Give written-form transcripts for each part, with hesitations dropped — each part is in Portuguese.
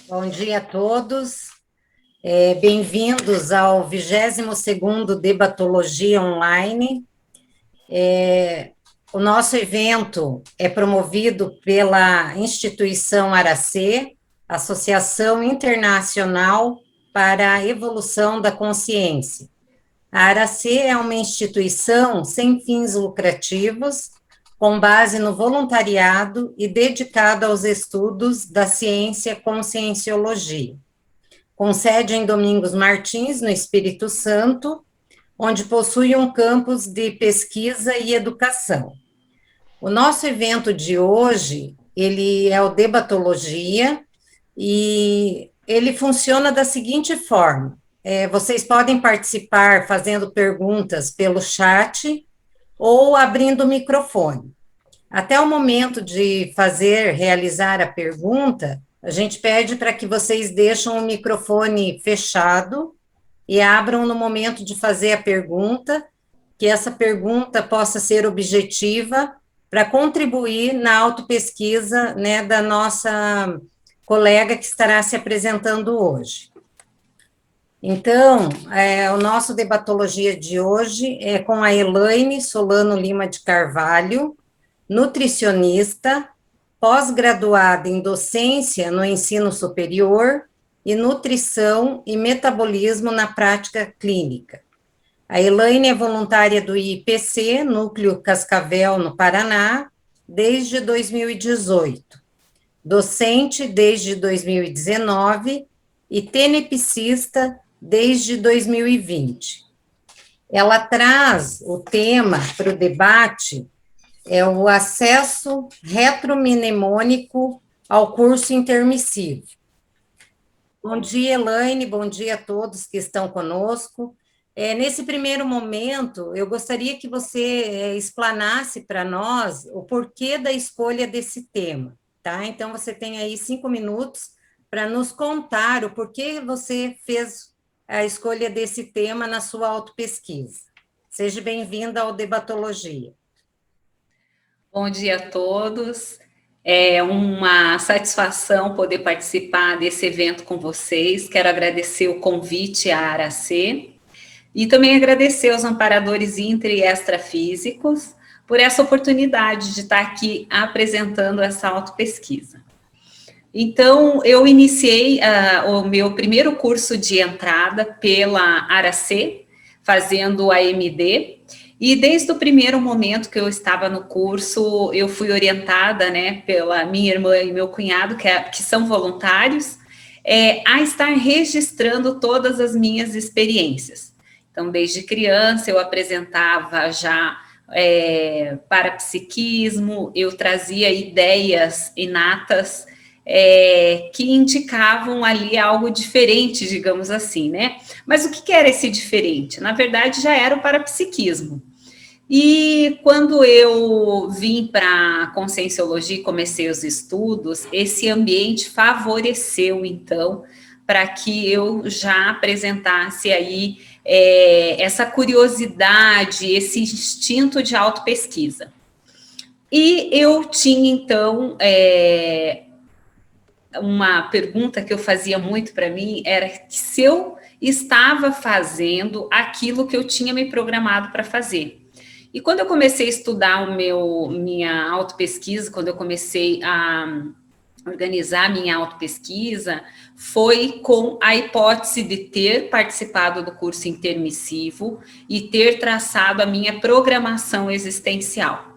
Bom dia a todos. Bem-vindos ao 22º Debatologia Online. O nosso evento é promovido pela instituição Aracê, Associação Internacional para a Evolução da Consciência. A Aracê é uma instituição sem fins lucrativos, com base no voluntariado e dedicada aos estudos da ciência conscienciologia, com sede em Domingos Martins, no Espírito Santo, onde possui um campus de pesquisa e educação. O nosso evento de hoje, ele é o Debatologia, e ele funciona da seguinte forma: vocês podem participar fazendo perguntas pelo chat ou abrindo o microfone. Até o momento de realizar a pergunta, a gente pede para que vocês deixem o microfone fechado e abram no momento de fazer a pergunta, que essa pergunta possa ser objetiva para contribuir na autopesquisa, né, da nossa colega que estará se apresentando hoje. Então, o nosso debatologia de hoje é com a Elaine Solano Lima de Carvalho, nutricionista, pós-graduada em docência no ensino superior e nutrição e metabolismo na prática clínica. A Elaine é voluntária do IPC, Núcleo Cascavel, no Paraná, desde 2018, docente desde 2019 e tenepsista desde 2020. Ela traz o tema para o debate, o acesso retromnemônico ao curso intermissivo. Bom dia, Elaine, bom dia a todos que estão conosco. Nesse primeiro momento, eu gostaria que você explanasse para nós o porquê da escolha desse tema, tá? Então, você tem aí 5 minutos para nos contar o porquê você fez a escolha desse tema na sua autopesquisa. Seja bem-vinda ao Debatologia. Bom dia a todos. É uma satisfação poder participar desse evento com vocês. Quero agradecer o convite à Aracê e também agradecer aos amparadores intra e extrafísicos por essa oportunidade de estar aqui apresentando essa autopesquisa. Então, eu iniciei o meu primeiro curso de entrada pela Aracê, fazendo a AMD, e desde o primeiro momento que eu estava no curso, eu fui orientada, né, pela minha irmã e meu cunhado, que são voluntários, a estar registrando todas as minhas experiências. Então, desde criança, eu apresentava já parapsiquismo, eu trazia ideias inatas, que indicavam ali algo diferente, digamos assim, né? Mas o que era esse diferente? Na verdade, já era o parapsiquismo. E quando eu vim para a Conscienciologia e comecei os estudos, esse ambiente favoreceu, então, para que eu já apresentasse aí essa curiosidade, esse instinto de autopesquisa. E eu tinha, então, uma pergunta que eu fazia muito para mim, era se eu estava fazendo aquilo que eu tinha me programado para fazer. E quando eu comecei a estudar minha autopesquisa, quando eu comecei a organizar minha autopesquisa, foi com a hipótese de ter participado do curso intermissivo e ter traçado a minha programação existencial.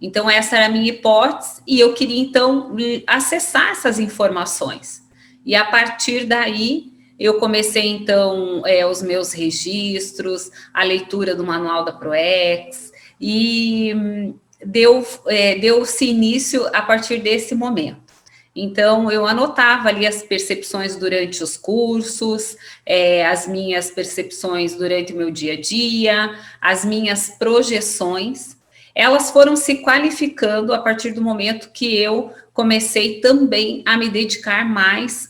Então, essa era a minha hipótese e eu queria, então, acessar essas informações. E, a partir daí, eu comecei, então, os meus registros, a leitura do manual da ProEx, e deu-se início a partir desse momento. Então, eu anotava ali as percepções durante os cursos, as minhas percepções durante o meu dia a dia, as minhas projeções. Elas foram se qualificando a partir do momento que eu comecei também a me dedicar mais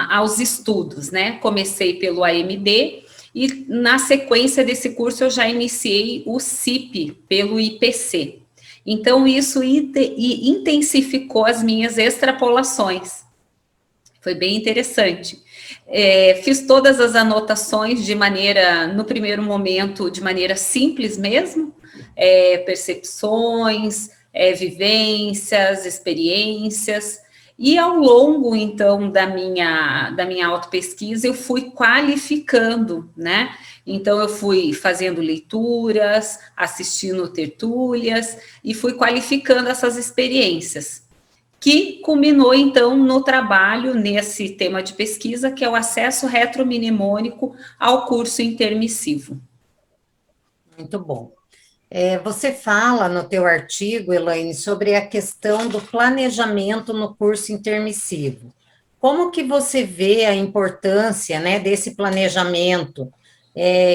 aos estudos, né? Comecei pelo AMD e, na sequência desse curso, eu já iniciei o CIP pelo IPC. Então, isso intensificou as minhas extrapolações. Foi bem interessante. Fiz todas as anotações de maneira, no primeiro momento, de maneira simples mesmo, percepções, vivências, experiências, e ao longo, então, da minha autopesquisa, eu fui qualificando, né? Então, eu fui fazendo leituras, assistindo tertúlias, e fui qualificando essas experiências, que culminou, então, no trabalho nesse tema de pesquisa, que é o acesso retromnemônico ao curso intermissivo. Muito bom. Você fala no teu artigo, Elaine, sobre a questão do planejamento no curso intermissivo. Como que você vê a importância, né, desse planejamento?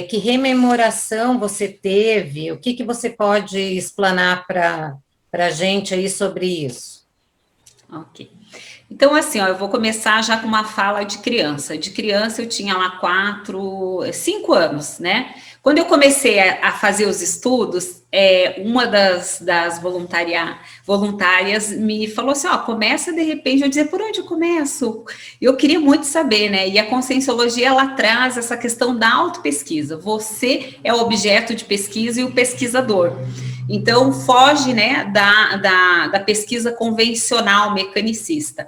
Que rememoração você teve? O que que você pode explanar para a gente aí sobre isso? Ok. Então, assim, ó, eu vou começar já com uma fala de criança. De criança eu tinha lá 5 anos, né? Quando eu comecei a fazer os estudos, uma das voluntárias me falou assim, ó, começa de repente, eu dizia, por onde eu começo? Eu queria muito saber, né? E a conscienciologia, ela traz essa questão da autopesquisa. Você é o objeto de pesquisa e o pesquisador. Então, foge, né, da pesquisa convencional, mecanicista.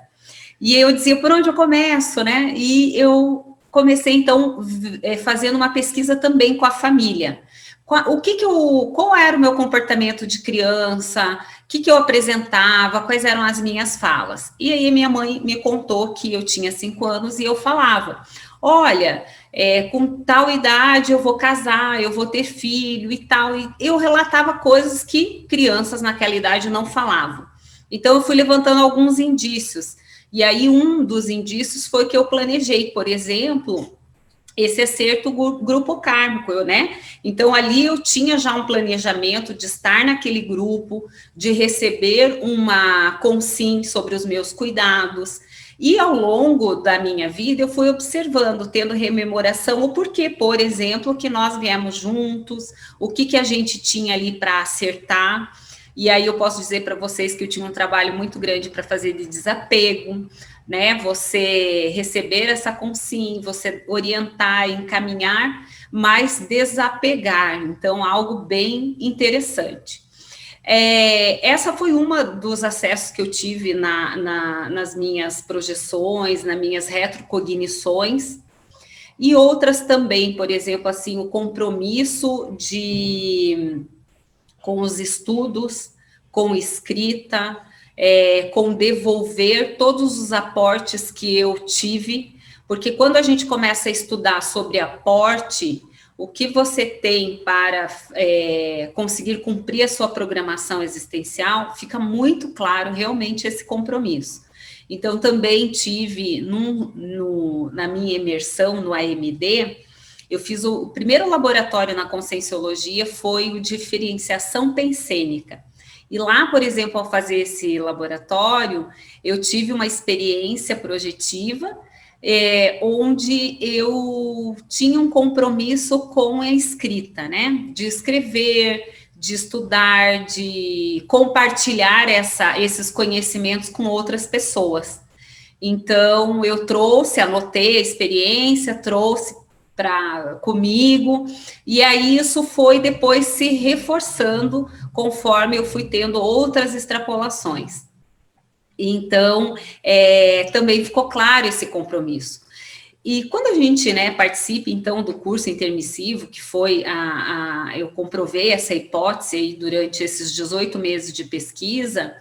E eu dizia, por onde eu começo, né? E eu comecei, então, fazendo uma pesquisa também com a família. Qual era o meu comportamento de criança? O que eu apresentava? Quais eram as minhas falas? E aí minha mãe me contou que eu tinha 5 anos e eu falava, olha, com tal idade eu vou casar, eu vou ter filho e tal. E eu relatava coisas que crianças naquela idade não falavam. Então, eu fui levantando alguns indícios. E aí, um dos indícios foi que eu planejei, por exemplo, esse acerto grupo kármico, né? Então, ali eu tinha já um planejamento de estar naquele grupo, de receber uma consim sobre os meus cuidados. E ao longo da minha vida, eu fui observando, tendo rememoração, o porquê, por exemplo, que nós viemos juntos, o que a gente tinha ali para acertar. E aí eu posso dizer para vocês que eu tinha um trabalho muito grande para fazer de desapego, né? Você receber essa consim, você orientar, encaminhar, mas desapegar. Então, algo bem interessante. Essa foi uma dos acessos que eu tive nas minhas projeções, nas minhas retrocognições, e outras também, por exemplo, assim, o compromisso com os estudos, com escrita, com devolver todos os aportes que eu tive, porque quando a gente começa a estudar sobre aporte, o que você tem para conseguir cumprir a sua programação existencial, fica muito claro realmente esse compromisso. Então, também tive, na minha imersão no AMD, eu fiz o primeiro laboratório na conscienciologia, foi o diferenciação pensênica. E lá, por exemplo, ao fazer esse laboratório, eu tive uma experiência projetiva, onde eu tinha um compromisso com a escrita, né? De escrever, de estudar, de compartilhar esses conhecimentos com outras pessoas. Então, eu anotei a experiência, trouxe comigo, e aí isso foi depois se reforçando conforme eu fui tendo outras extrapolações. Então, também ficou claro esse compromisso. E quando a gente, né, participa, então, do curso intermissivo, que foi eu comprovei essa hipótese aí durante esses 18 meses de pesquisa,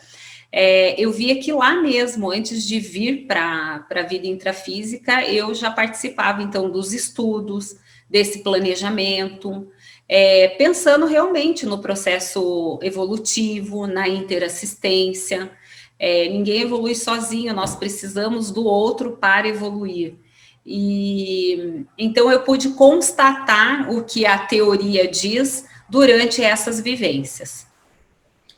eu via que lá mesmo, antes de vir para a vida intrafísica, eu já participava, então, dos estudos, desse planejamento, pensando realmente no processo evolutivo, na interassistência. Ninguém evolui sozinho, nós precisamos do outro para evoluir. E então eu pude constatar o que a teoria diz durante essas vivências.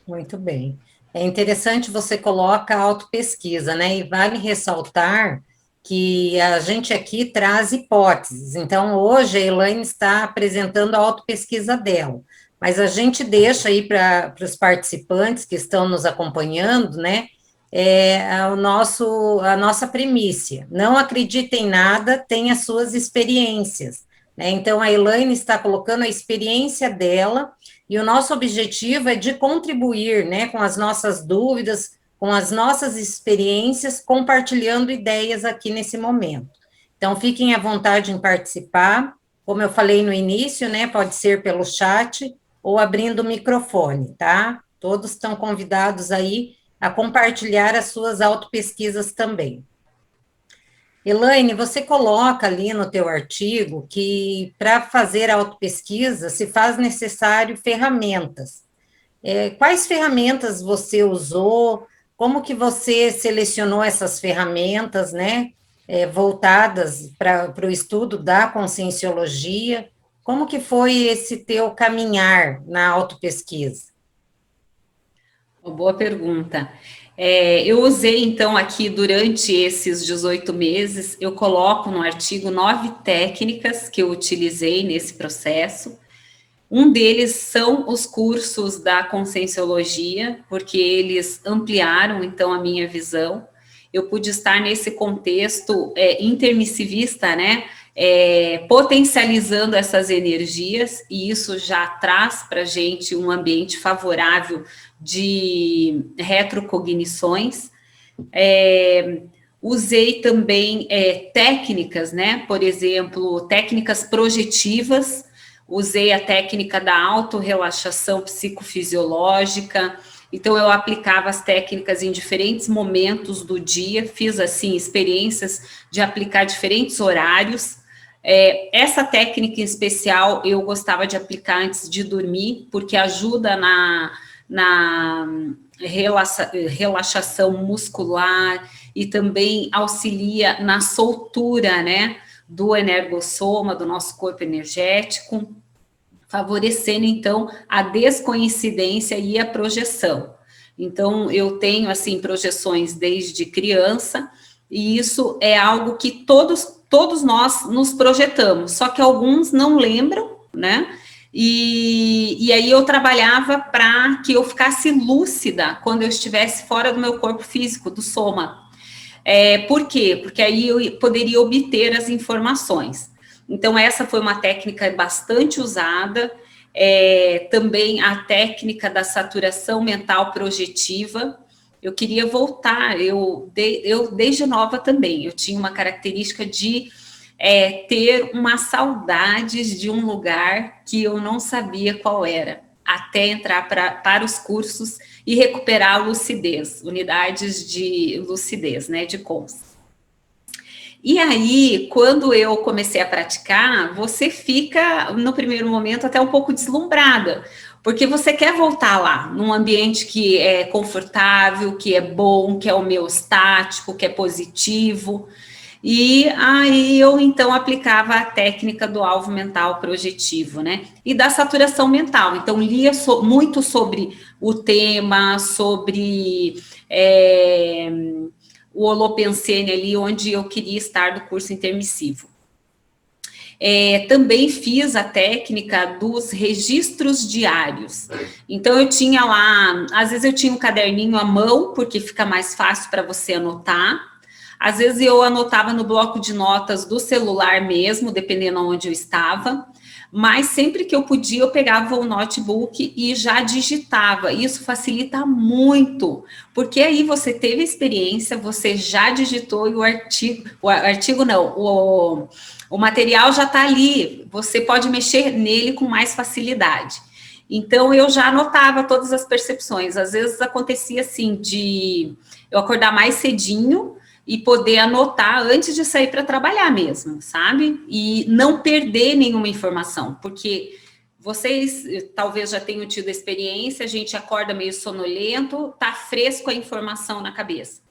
Muito bem. É interessante você coloca a autopesquisa, né? E vale ressaltar que a gente aqui traz hipóteses. Então, hoje a Elaine está apresentando a autopesquisa dela, mas a gente deixa aí para os participantes que estão nos acompanhando, né? a nossa primícia. Não acredite em nada, tenha suas experiências, né? Então, a Elaine está colocando a experiência dela, e o nosso objetivo é de contribuir, né, com as nossas dúvidas, com as nossas experiências, compartilhando ideias aqui nesse momento. Então, fiquem à vontade em participar. Como eu falei no início, né, pode ser pelo chat ou abrindo o microfone, tá? Todos estão convidados aí a compartilhar as suas autopesquisas também. Elaine, você coloca ali no teu artigo que para fazer a autopesquisa se faz necessário ferramentas. Quais ferramentas você usou? Como que você selecionou essas ferramentas, né? Voltadas para o estudo da conscienciologia? Como que foi esse teu caminhar na autopesquisa? Uma boa pergunta. Eu usei, então, aqui durante esses 18 meses, eu coloco no artigo 9 técnicas que eu utilizei nesse processo. Um deles são os cursos da Conscienciologia, porque eles ampliaram, então, a minha visão. Eu pude estar nesse contexto intermissivista, né? Potencializando essas energias, e isso já traz para a gente um ambiente favorável de retrocognições. Usei também técnicas, né? Por exemplo, técnicas projetivas. Usei a técnica da autorrelaxação psicofisiológica. Então, eu aplicava as técnicas em diferentes momentos do dia, fiz, assim, experiências de aplicar diferentes horários. Essa técnica em especial, eu gostava de aplicar antes de dormir, porque ajuda na relaxação muscular e também auxilia na soltura, né, do energossoma, do nosso corpo energético, favorecendo, então, a descoincidência e a projeção. Então, eu tenho, assim, projeções desde criança, e isso é algo que todos nós nos projetamos, só que alguns não lembram, né? E aí eu trabalhava para que eu ficasse lúcida quando eu estivesse fora do meu corpo físico, do soma. Por quê? Porque aí eu poderia obter as informações. Então, essa foi uma técnica bastante usada. Também a técnica da saturação mental projetiva. Eu queria voltar, eu desde nova também, eu tinha uma característica de ter uma saudades de um lugar que eu não sabia qual era, até entrar para os cursos e recuperar a lucidez, unidades de lucidez, né, de cons. E aí, quando eu comecei a praticar, você fica, no primeiro momento, até um pouco deslumbrada, porque você quer voltar lá, num ambiente que é confortável, que é bom, que é homeostático, que é positivo. E aí eu, então, aplicava a técnica do alvo mental projetivo, né? E da saturação mental. Então, lia muito sobre o tema, sobre o Holopensene ali, onde eu queria estar do curso intermissivo. Também fiz a técnica dos registros diários. Então, eu tinha lá, às vezes eu tinha um caderninho à mão, porque fica mais fácil para você anotar. Às vezes eu anotava no bloco de notas do celular mesmo, dependendo de onde eu estava. Mas sempre que eu podia, eu pegava o notebook e já digitava. Isso facilita muito, porque aí você teve experiência, você já digitou e o material já está ali. Você pode mexer nele com mais facilidade. Então, eu já anotava todas as percepções. Às vezes acontecia assim, de eu acordar mais cedinho e poder anotar antes de sair para trabalhar mesmo, sabe? E não perder nenhuma informação, porque vocês talvez já tenham tido experiência, a gente acorda meio sonolento, tá fresco a informação na cabeça.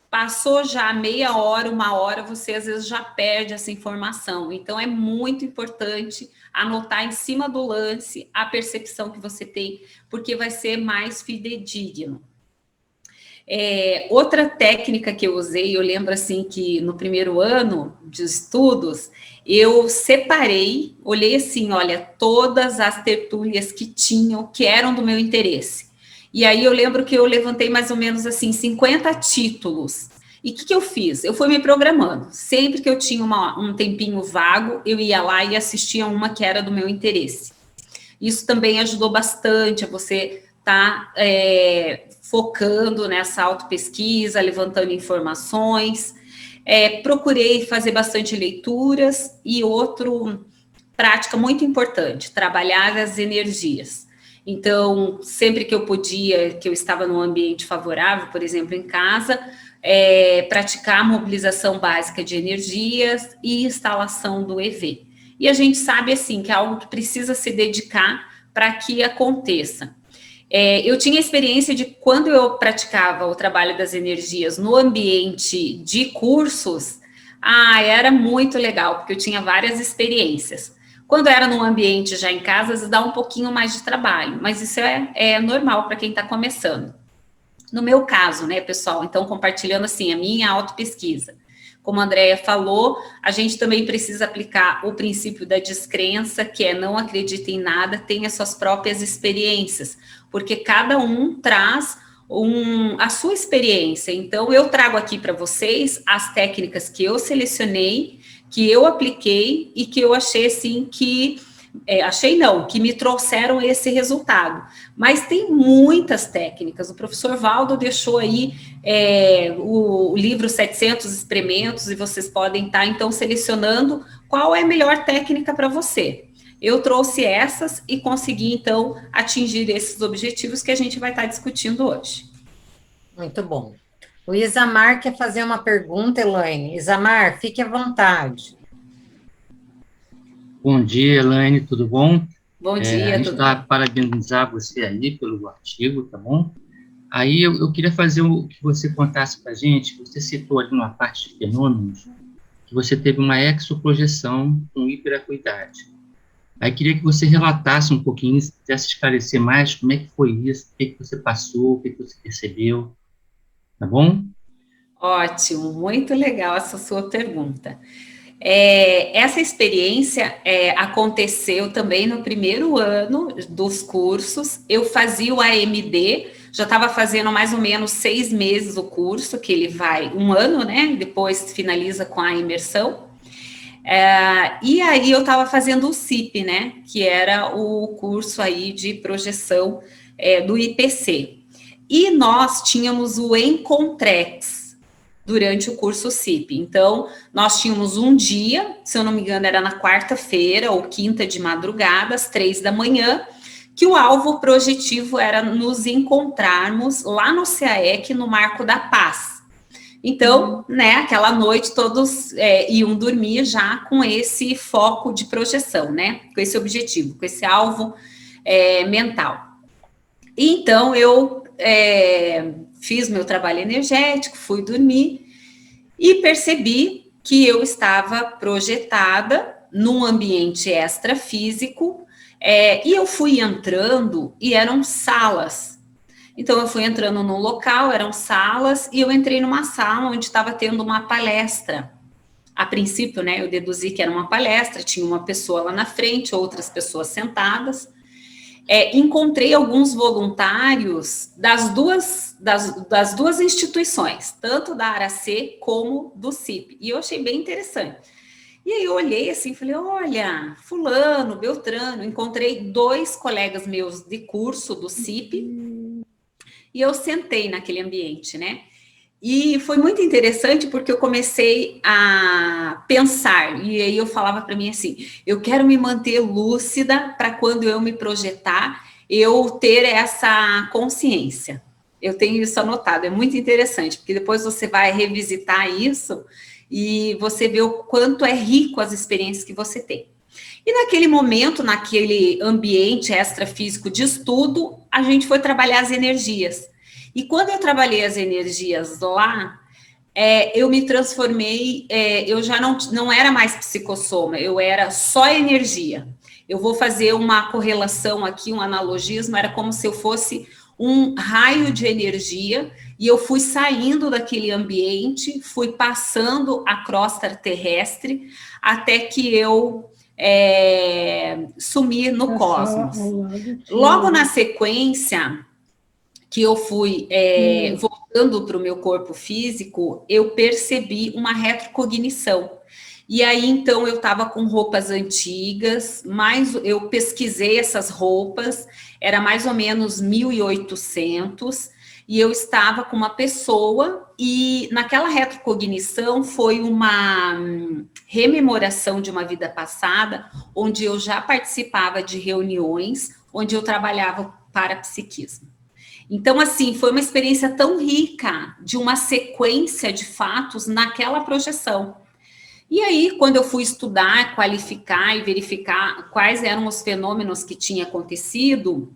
Passou já meia hora, uma hora, você às vezes já perde essa informação. Então, é muito importante anotar em cima do lance a percepção que você tem, porque vai ser mais fidedigno. Outra técnica que eu usei, eu lembro assim que no primeiro ano de estudos, eu separei, olhei assim, olha, todas as tertúlias que tinham, que eram do meu interesse. E aí eu lembro que eu levantei mais ou menos assim 50 títulos. E o que eu fiz? Eu fui me programando. Sempre que eu tinha um tempinho vago, eu ia lá e assistia uma que era do meu interesse. Isso também ajudou bastante a você estar focando nessa autopesquisa, levantando informações. Procurei fazer bastante leituras e outra prática muito importante, trabalhar as energias. Então, sempre que eu podia, que eu estava num ambiente favorável, por exemplo, em casa, praticar a mobilização básica de energias e instalação do EV. E a gente sabe, assim, que é algo que precisa se dedicar para que aconteça. Eu tinha experiência de quando eu praticava o trabalho das energias no ambiente de cursos, era muito legal, porque eu tinha várias experiências. Quando era num ambiente já em casa, às vezes dá um pouquinho mais de trabalho, mas isso é normal para quem está começando. No meu caso, né, pessoal, então compartilhando assim a minha autopesquisa. Como a Andrea falou, a gente também precisa aplicar o princípio da descrença, que é não acredite em nada, tenha suas próprias experiências, porque cada um traz a sua experiência. Então, eu trago aqui para vocês as técnicas que eu selecionei, que eu apliquei e que eu achei assim que que me trouxeram esse resultado. Mas tem muitas técnicas. O professor Valdo deixou aí o livro 700 experimentos e vocês podem estar, então, selecionando qual é a melhor técnica para você. Eu trouxe essas e consegui, então, atingir esses objetivos que a gente vai estar discutindo hoje. Muito bom. O Isamar quer fazer uma pergunta, Elaine. Isamar, fique à vontade. Bom dia, Elaine, tudo bom? Bom dia, A gente está parabenizar você aí pelo artigo, tá bom? Aí eu queria fazer que você contasse para a gente, você citou ali numa parte de fenômenos, que você teve uma exoprojeção com hiperacuidade. Aí queria que você relatasse um pouquinho, se quisesse esclarecer mais como é que foi isso, o que você passou, o que você percebeu, tá bom? Ótimo, muito legal essa sua pergunta. Essa experiência aconteceu também no primeiro ano dos cursos. Eu fazia o AMD, já estava fazendo mais ou menos 6 meses o curso, que ele vai 1 ano, né? Depois finaliza com a imersão. E aí eu estava fazendo o CIP, né? Que era o curso aí de projeção do IPC. E nós tínhamos o Encontrex durante o curso CIP. Então, nós tínhamos um dia, se eu não me engano, era na quarta-feira ou quinta de madrugada, às 3 da manhã, que o alvo projetivo era nos encontrarmos lá no CAEC, no Marco da Paz. Então, né, aquela noite todos iam dormir já com esse foco de projeção, né, com esse objetivo, com esse alvo mental. Então, eu fiz meu trabalho energético, fui dormir e percebi que eu estava projetada num ambiente extrafísico e eu fui entrando e eram salas. Então, eu fui entrando num local, eram salas, e eu entrei numa sala onde estava tendo uma palestra. A princípio, né, eu deduzi que era uma palestra, tinha uma pessoa lá na frente, outras pessoas sentadas. Encontrei alguns voluntários das duas instituições, tanto da Aracê como do CIP, e eu achei bem interessante. E aí eu olhei assim, falei, olha, fulano, beltrano, encontrei 2 colegas meus de curso do CIP, e eu sentei naquele ambiente, né? E foi muito interessante porque eu comecei a pensar, e aí eu falava para mim assim, eu quero me manter lúcida para quando eu me projetar, eu ter essa consciência. Eu tenho isso anotado, é muito interessante, porque depois você vai revisitar isso e você vê o quanto é rico as experiências que você tem. E naquele momento, naquele ambiente extrafísico de estudo, a gente foi trabalhar as energias. E quando eu trabalhei as energias lá, eu me transformei, eu já não era mais psicossoma, eu era só energia. Eu vou fazer uma correlação aqui, um analogismo, era como se eu fosse um raio de energia, e eu fui saindo daquele ambiente, fui passando a crosta terrestre, até que eu sumi no cosmos. Logo na sequência, que eu fui voltando para o meu corpo físico, eu percebi uma retrocognição. E aí, então, eu estava com roupas antigas, mas eu pesquisei essas roupas, era mais ou menos 1800, e eu estava com uma pessoa, e naquela retrocognição foi uma rememoração de uma vida passada, onde eu já participava de reuniões, onde eu trabalhava para psiquismo. Então, assim, foi uma experiência tão rica de uma sequência de fatos naquela projeção. E aí, quando eu fui estudar, qualificar e verificar quais eram os fenômenos que tinham acontecido,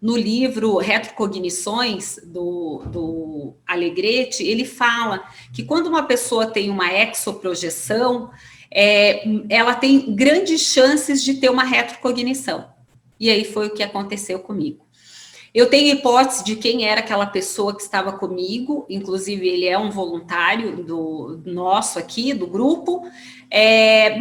no livro Retrocognições, do Alegretti, ele fala que quando uma pessoa tem uma exoprojeção, ela tem grandes chances de ter uma retrocognição. E aí foi o que aconteceu comigo. Eu tenho hipótese de quem era aquela pessoa que estava comigo, inclusive ele é um voluntário do nosso aqui, do grupo,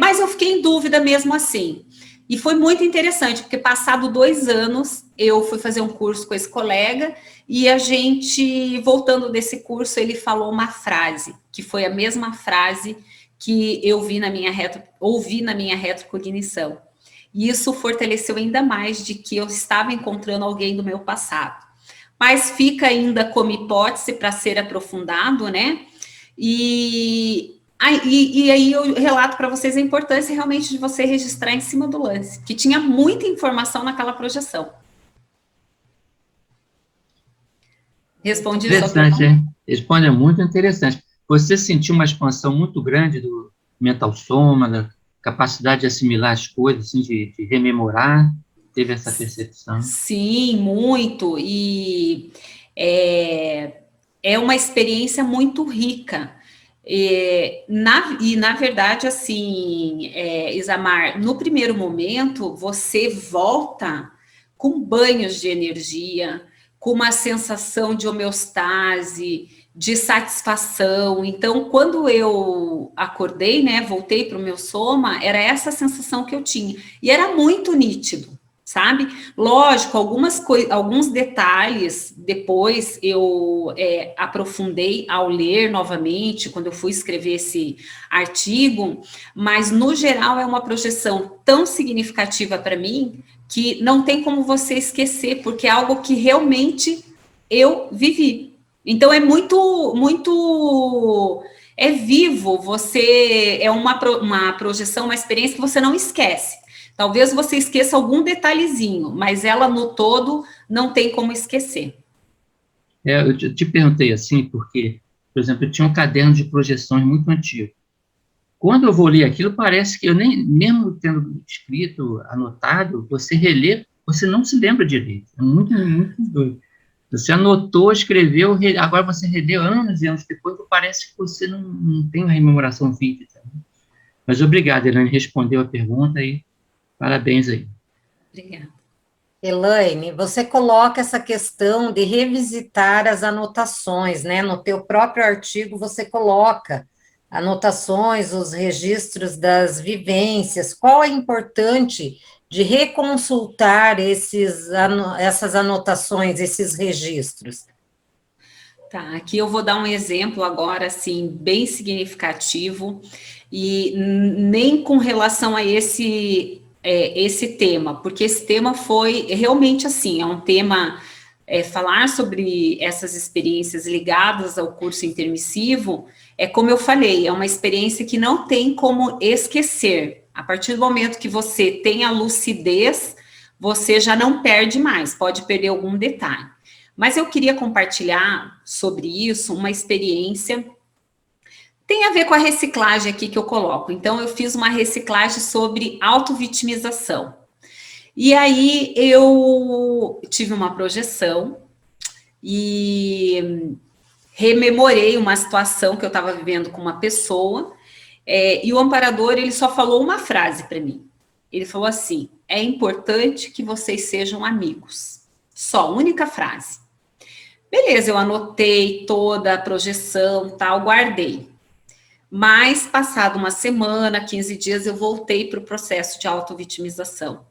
mas eu fiquei em dúvida mesmo assim. E foi muito interessante, porque passado 2 anos, eu fui fazer um curso com esse colega, e a gente, voltando desse curso, ele falou uma frase, que foi a mesma frase que eu ouvi na minha retrocognição. E isso fortaleceu ainda mais de que eu estava encontrando alguém do meu passado. Mas fica ainda como hipótese para ser aprofundado, né? E aí eu relato para vocês a importância realmente de você registrar em cima do lance, que tinha muita informação naquela projeção. Respondi a sua pergunta? Interessante, hein? Responde, é muito interessante. Você sentiu uma expansão muito grande do mental soma, da capacidade de assimilar as coisas, assim, de rememorar, teve essa percepção? Sim, muito, e é uma experiência muito rica, na verdade, assim, Isamar, no primeiro momento, você volta com banhos de energia, com uma sensação de homeostase, de satisfação. Então, quando eu acordei, né, voltei para o meu soma, era essa sensação que eu tinha. E era muito nítido, sabe? Lógico, alguns detalhes depois eu aprofundei ao ler novamente, quando eu fui escrever esse artigo, mas, no geral, é uma projeção tão significativa para mim que não tem como você esquecer, porque é algo que realmente eu vivi. Então, é muito, muito, vivo, é uma projeção, uma experiência que você não esquece. Talvez você esqueça algum detalhezinho, mas ela, no todo, não tem como esquecer. Eu te perguntei assim, porque, por exemplo, eu tinha um caderno de projeções muito antigo. Quando eu vou ler aquilo, parece que eu nem, mesmo tendo escrito, anotado, você relê, você não se lembra direito. É muito, muito doido. Você anotou, escreveu, agora você releu anos e anos depois, parece que você não tem uma rememoração vívida. Mas obrigado, Elaine, respondeu a pergunta e parabéns aí. Obrigada. Elaine, você coloca essa questão de revisitar as anotações, né? No teu próprio artigo você coloca anotações, os registros das vivências. Qual é importante de reconsultar essas anotações, esses registros? Tá, aqui eu vou dar um exemplo agora, assim, bem significativo, e nem com relação a esse tema, porque esse tema foi realmente assim, é um tema, falar sobre essas experiências ligadas ao curso intermissivo, como eu falei, é uma experiência que não tem como esquecer. A partir do momento que você tem a lucidez, você já não perde mais, pode perder algum detalhe. Mas eu queria compartilhar sobre isso uma experiência. Tem a ver com a reciclagem aqui que eu coloco. Então, eu fiz uma reciclagem sobre autovitimização. E aí, eu tive uma projeção e rememorei uma situação que eu estava vivendo com uma pessoa, e o amparador, ele só falou uma frase para mim. Ele falou assim: é importante que vocês sejam amigos. Só, única frase. Beleza, eu anotei toda a projeção, tal, guardei. Mas, passado uma semana, 15 dias, eu voltei para o processo de autovitimização.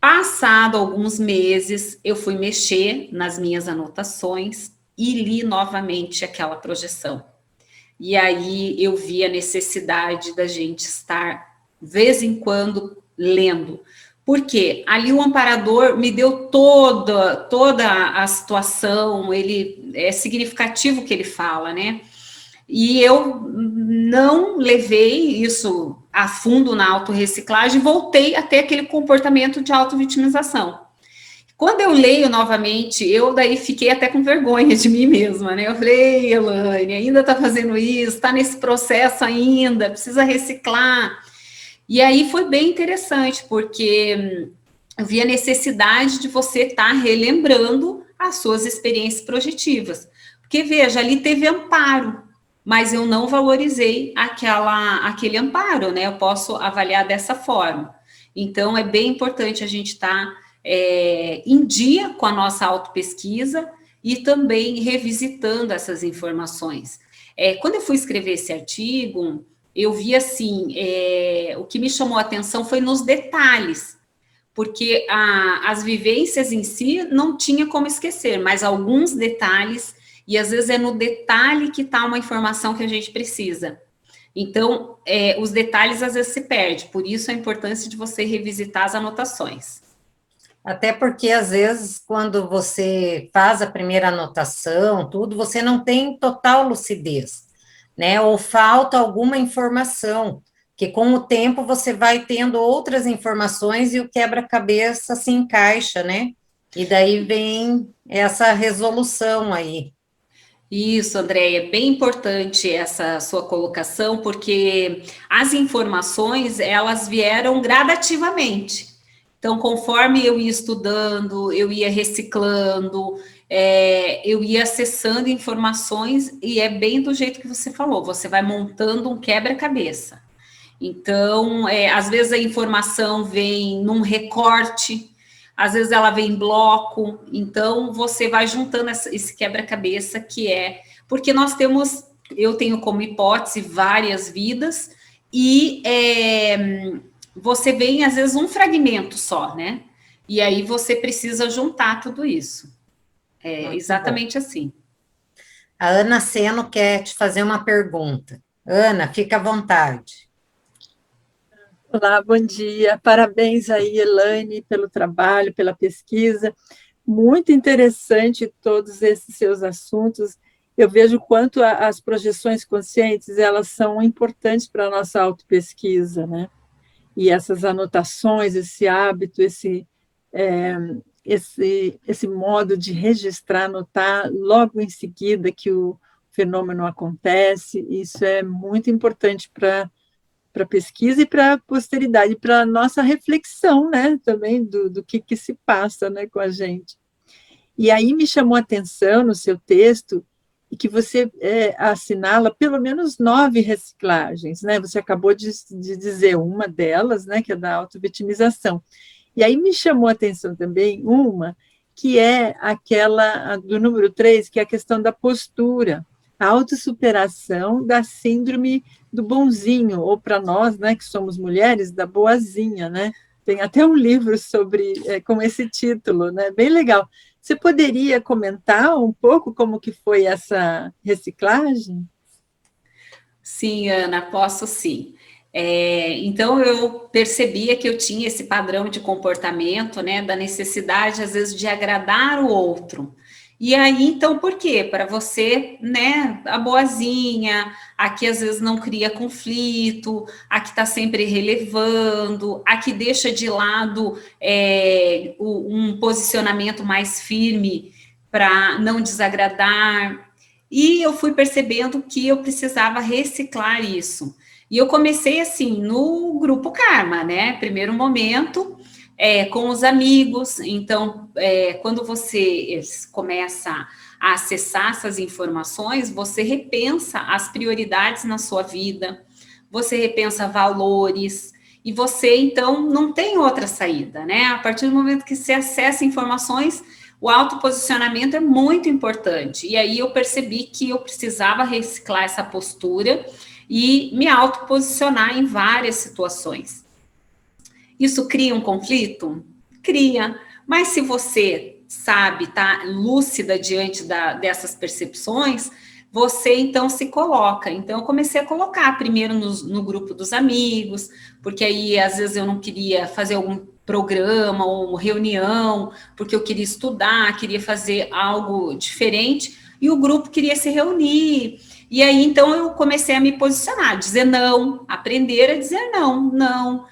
Passado alguns meses, eu fui mexer nas minhas anotações e li novamente aquela projeção. E aí eu vi a necessidade da gente estar, de vez em quando, lendo. Porque ali o amparador me deu toda a situação, ele é significativo o que ele fala, né? E eu não levei isso a fundo na autorreciclagem, voltei a ter aquele comportamento de autovitimização. Quando eu leio novamente, eu daí fiquei até com vergonha de mim mesma, né? Eu falei, Elaine, ainda tá fazendo isso, tá nesse processo ainda, precisa reciclar. E aí foi bem interessante, porque eu vi a necessidade de você estar relembrando as suas experiências projetivas. Porque, veja, ali teve amparo, mas eu não valorizei aquele amparo, né? Eu posso avaliar dessa forma. Então, é bem importante a gente estar em dia com a nossa autopesquisa e também revisitando essas informações. Quando eu fui escrever esse artigo, eu vi assim, o que me chamou a atenção foi nos detalhes, porque as vivências em si não tinha como esquecer, mas alguns detalhes, e às vezes é no detalhe que está uma informação que a gente precisa. Então, os detalhes às vezes se perde, por isso a importância de você revisitar as anotações. Até porque, às vezes, quando você faz a primeira anotação, tudo, você não tem total lucidez, né? Ou falta alguma informação, que com o tempo você vai tendo outras informações e o quebra-cabeça se encaixa, né? E daí vem essa resolução aí. Isso, Andréia, é bem importante essa sua colocação, porque as informações, elas vieram gradativamente. Então, conforme eu ia estudando, eu ia reciclando, eu ia acessando informações, e é bem do jeito que você falou, você vai montando um quebra-cabeça. Então, às vezes a informação vem num recorte, às vezes ela vem em bloco, então você vai juntando esse quebra-cabeça porque eu tenho como hipótese várias vidas, e você vê, às vezes, um fragmento só, né? E aí você precisa juntar tudo isso. É exatamente assim. A Ana Seno quer te fazer uma pergunta. Ana, fica à vontade. Olá, bom dia. Parabéns aí, Elaine, pelo trabalho, pela pesquisa. Muito interessante todos esses seus assuntos. Eu vejo quanto as projeções conscientes, elas são importantes para a nossa autopesquisa, né? E essas anotações, esse hábito, esse modo de registrar, anotar logo em seguida que o fenômeno acontece, isso é muito importante para a pesquisa e para a posteridade, para a nossa reflexão, né, também do que se passa, né, com a gente. E aí me chamou a atenção no seu texto e que você assinala pelo menos 9 reciclagens, né? Você acabou de dizer uma delas, né, que é da autovitimização. E aí me chamou a atenção também uma que é aquela do número 3, que é a questão da postura, a autossuperação da síndrome do bonzinho, ou para nós, né, que somos mulheres, da boazinha, né? Tem até um livro com esse título, né? Bem legal. Você poderia comentar um pouco como que foi essa reciclagem? Sim, Ana, posso sim. Então, eu percebia que eu tinha esse padrão de comportamento, né, da necessidade, às vezes, de agradar o outro. E aí, então, por quê? Para você, né, a boazinha, a que às vezes não cria conflito, a que está sempre relevando, a que deixa de lado um posicionamento mais firme para não desagradar. E eu fui percebendo que eu precisava reciclar isso. E eu comecei assim, no Grupo Karma, né? Primeiro momento, com os amigos. Então, quando você começa a acessar essas informações, você repensa as prioridades na sua vida, você repensa valores, e você, então, não tem outra saída, né? A partir do momento que você acessa informações, o autoposicionamento é muito importante. E aí eu percebi que eu precisava reciclar essa postura e me autoposicionar em várias situações. Isso cria um conflito? cria. Mas se você sabe, tá lúcida diante dessas percepções, você então se coloca. Então eu comecei a colocar primeiro no grupo dos amigos, porque aí às vezes eu não queria fazer algum programa ou reunião, porque eu queria estudar, queria fazer algo diferente, e o grupo queria se reunir. E aí então eu comecei a me posicionar, dizer não, aprender a dizer não,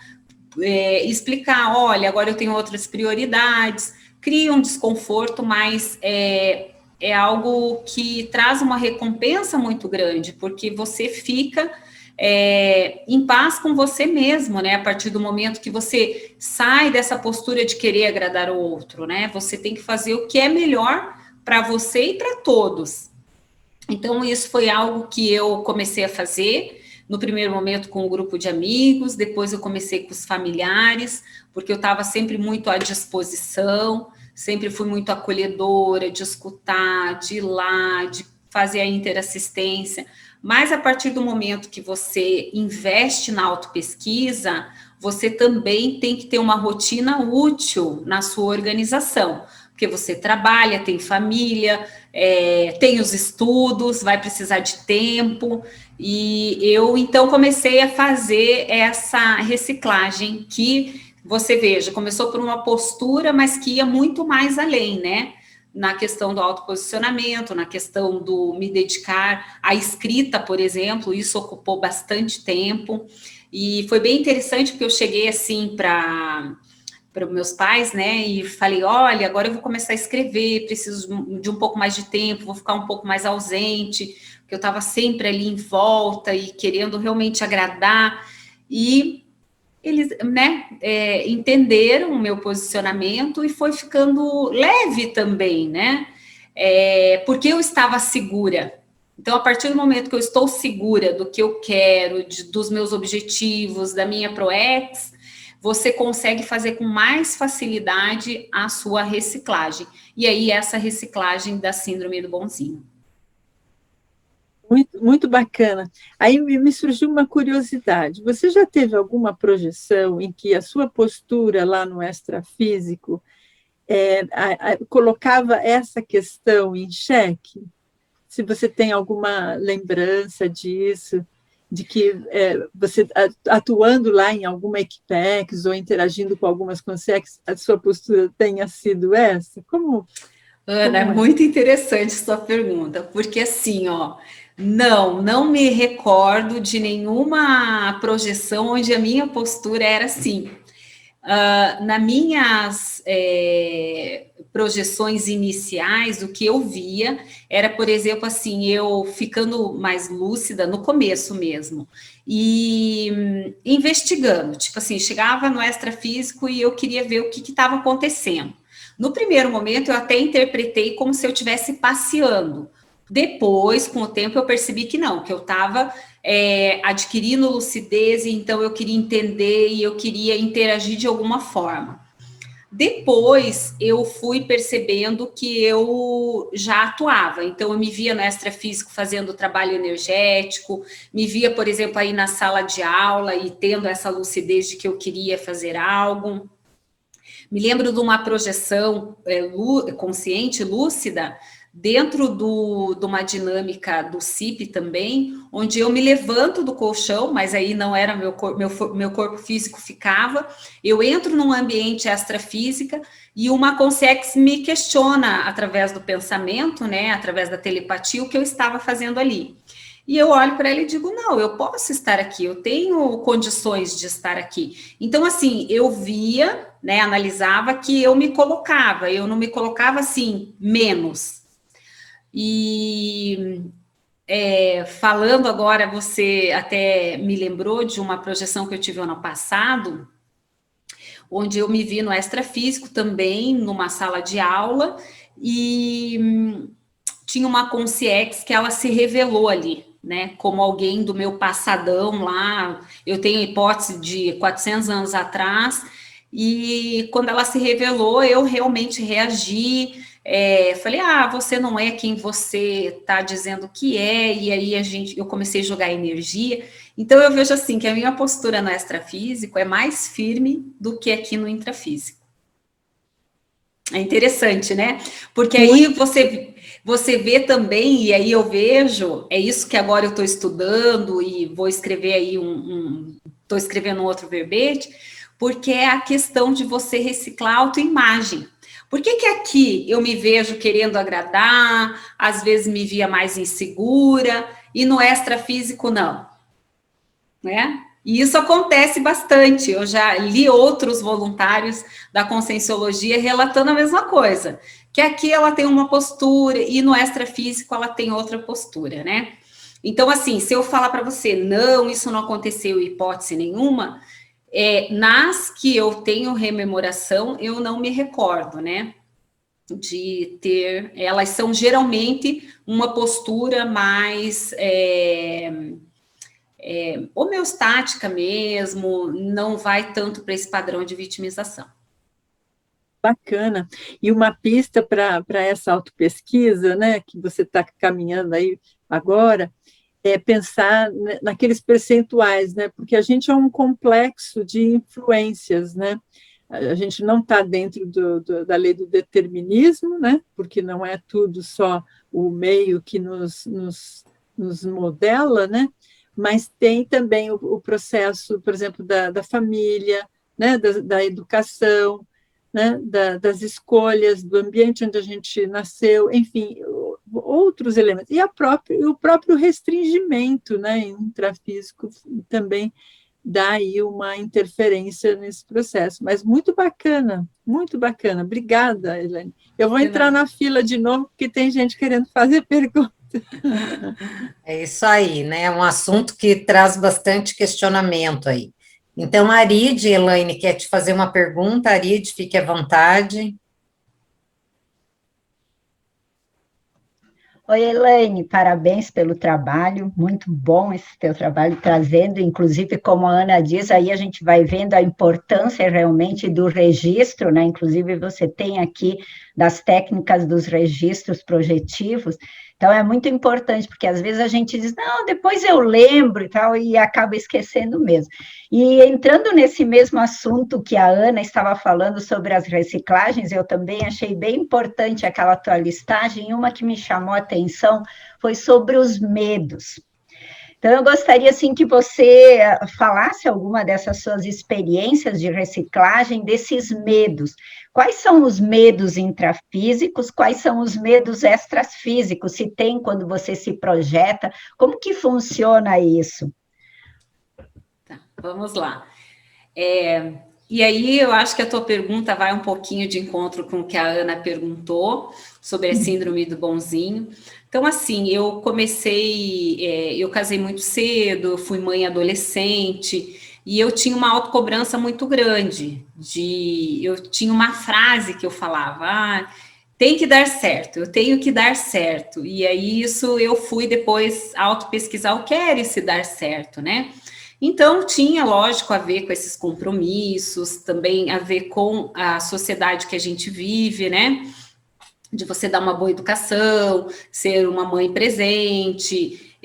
explicar, olha, agora eu tenho outras prioridades, cria um desconforto, mas é algo que traz uma recompensa muito grande, porque você fica em paz com você mesmo, né? A partir do momento que você sai dessa postura de querer agradar o outro, né? Você tem que fazer o que é melhor para você e para todos. Então, isso foi algo que eu comecei a fazer, no primeiro momento com o grupo de amigos, depois eu comecei com os familiares, porque eu estava sempre muito à disposição, sempre fui muito acolhedora, de escutar, de ir lá, de fazer a interassistência. Mas a partir do momento que você investe na autopesquisa, você também tem que ter uma rotina útil na sua organização, porque você trabalha, tem família, tem os estudos, vai precisar de tempo, e eu então comecei a fazer essa reciclagem que, você veja, começou por uma postura, mas que ia muito mais além, né? Na questão do autoposicionamento, na questão do me dedicar à escrita, por exemplo, isso ocupou bastante tempo, e foi bem interessante porque eu cheguei assim para os meus pais, né, e falei, olha, agora eu vou começar a escrever, preciso de um pouco mais de tempo, vou ficar um pouco mais ausente, porque eu estava sempre ali em volta e querendo realmente agradar, e eles, né, entenderam o meu posicionamento e foi ficando leve também, né, porque eu estava segura. Então, a partir do momento que eu estou segura do que eu quero, dos meus objetivos, da minha ProEx, você consegue fazer com mais facilidade a sua reciclagem. E aí, essa reciclagem da síndrome do bonzinho. Muito, muito bacana. Aí me surgiu uma curiosidade. Você já teve alguma projeção em que a sua postura lá no extrafísico colocava essa questão em xeque? Se você tem alguma lembrança disso, de que você atuando lá em alguma Equipex ou interagindo com algumas Consex, a sua postura tenha sido essa? Ana, é muito interessante sua pergunta, porque assim, ó, não me recordo de nenhuma projeção onde a minha postura era assim. Nas minhas projeções iniciais, o que eu via era, por exemplo, assim, eu ficando mais lúcida no começo mesmo, e investigando, tipo assim, chegava no extrafísico e eu queria ver o que estava acontecendo. No primeiro momento, eu até interpretei como se eu estivesse passeando. Depois, com o tempo, eu percebi que não, que eu estava adquirindo lucidez, e então eu queria entender e eu queria interagir de alguma forma. Depois, eu fui percebendo que eu já atuava, então eu me via no extrafísico fazendo trabalho energético, me via, por exemplo, aí na sala de aula e tendo essa lucidez de que eu queria fazer algo. Me lembro de uma projeção consciente, lúcida, dentro de uma dinâmica do CIP também, onde eu me levanto do colchão, mas aí não era meu corpo físico ficava, eu entro num ambiente extrafísica e uma Consex me questiona através do pensamento, né, através da telepatia, o que eu estava fazendo ali. E eu olho para ela e digo, não, eu posso estar aqui, eu tenho condições de estar aqui. Então, assim, eu via, né, analisava que eu não me colocava assim, menos. E falando agora, você até me lembrou de uma projeção que eu tive ano passado, onde eu me vi no extrafísico também, numa sala de aula, e tinha uma consciex que ela se revelou ali, né, como alguém do meu passadão lá, eu tenho hipótese de 400 anos atrás, e quando ela se revelou, eu realmente reagi, falei, você não é quem você está dizendo que é, e aí eu comecei a jogar energia. Então eu vejo assim, que a minha postura no extrafísico é mais firme do que aqui no intrafísico. É interessante, né? Porque aí você vê também, e aí eu vejo, é isso que agora eu estou estudando e vou escrever aí estou escrevendo um outro verbete, porque é a questão de você reciclar a autoimagem. Por que aqui eu me vejo querendo agradar, às vezes me via mais insegura, e no extrafísico não? Né? E isso acontece bastante. Eu já li outros voluntários da Conscienciologia relatando a mesma coisa, que aqui ela tem uma postura e no extrafísico ela tem outra postura, né? Então, assim, se eu falar para você, não, isso não aconteceu, hipótese nenhuma, nas que eu tenho rememoração, eu não me recordo, né? De ter, elas são geralmente uma postura mais homeostática mesmo, não vai tanto para esse padrão de vitimização. Bacana. E uma pista para essa autopesquisa, né, que você está caminhando aí agora, é pensar naqueles percentuais, né, porque a gente é um complexo de influências, né, a gente não está dentro da lei do determinismo, né, porque não é tudo só o meio que nos modela, né, mas tem também o processo, por exemplo, da família, né, da educação, né, das escolhas, do ambiente onde a gente nasceu, enfim, outros elementos. E o próprio restringimento, né, intrafísico também dá aí uma interferência nesse processo. Mas muito bacana, muito bacana. Obrigada, Elaine. Eu vou entrar na fila de novo, porque tem gente querendo fazer pergunta. É isso aí, né? É um assunto que traz bastante questionamento aí. Então, a Aride, Elaine, quer te fazer uma pergunta. Aride, fique à vontade. Oi, Elaine, parabéns pelo trabalho, muito bom esse teu trabalho, trazendo, inclusive, como a Ana diz, aí a gente vai vendo a importância realmente do registro, né? Inclusive, você tem aqui das técnicas dos registros projetivos, então é muito importante, porque às vezes a gente diz, não, depois eu lembro e tal, e acaba esquecendo mesmo. E entrando nesse mesmo assunto que a Ana estava falando sobre as reciclagens, eu também achei bem importante aquela tua listagem, uma que me chamou a atenção foi sobre os medos. Então, eu gostaria, assim, que você falasse alguma dessas suas experiências de reciclagem, desses medos. Quais são os medos intrafísicos? Quais são os medos extrafísicos? Se tem quando você se projeta? Como que funciona isso? Tá, vamos lá. E aí, eu acho que a tua pergunta vai um pouquinho de encontro com o que a Ana perguntou sobre a síndrome do bonzinho. Então, assim, eu casei muito cedo, fui mãe adolescente, e eu tinha uma autocobrança muito grande. Eu tinha uma frase que eu falava, tem que dar certo, eu tenho que dar certo. E aí, isso eu fui depois autopesquisar o que era esse dar certo, né? Então, tinha, lógico, a ver com esses compromissos, também a ver com a sociedade que a gente vive, né? De você dar uma boa educação, ser uma mãe presente,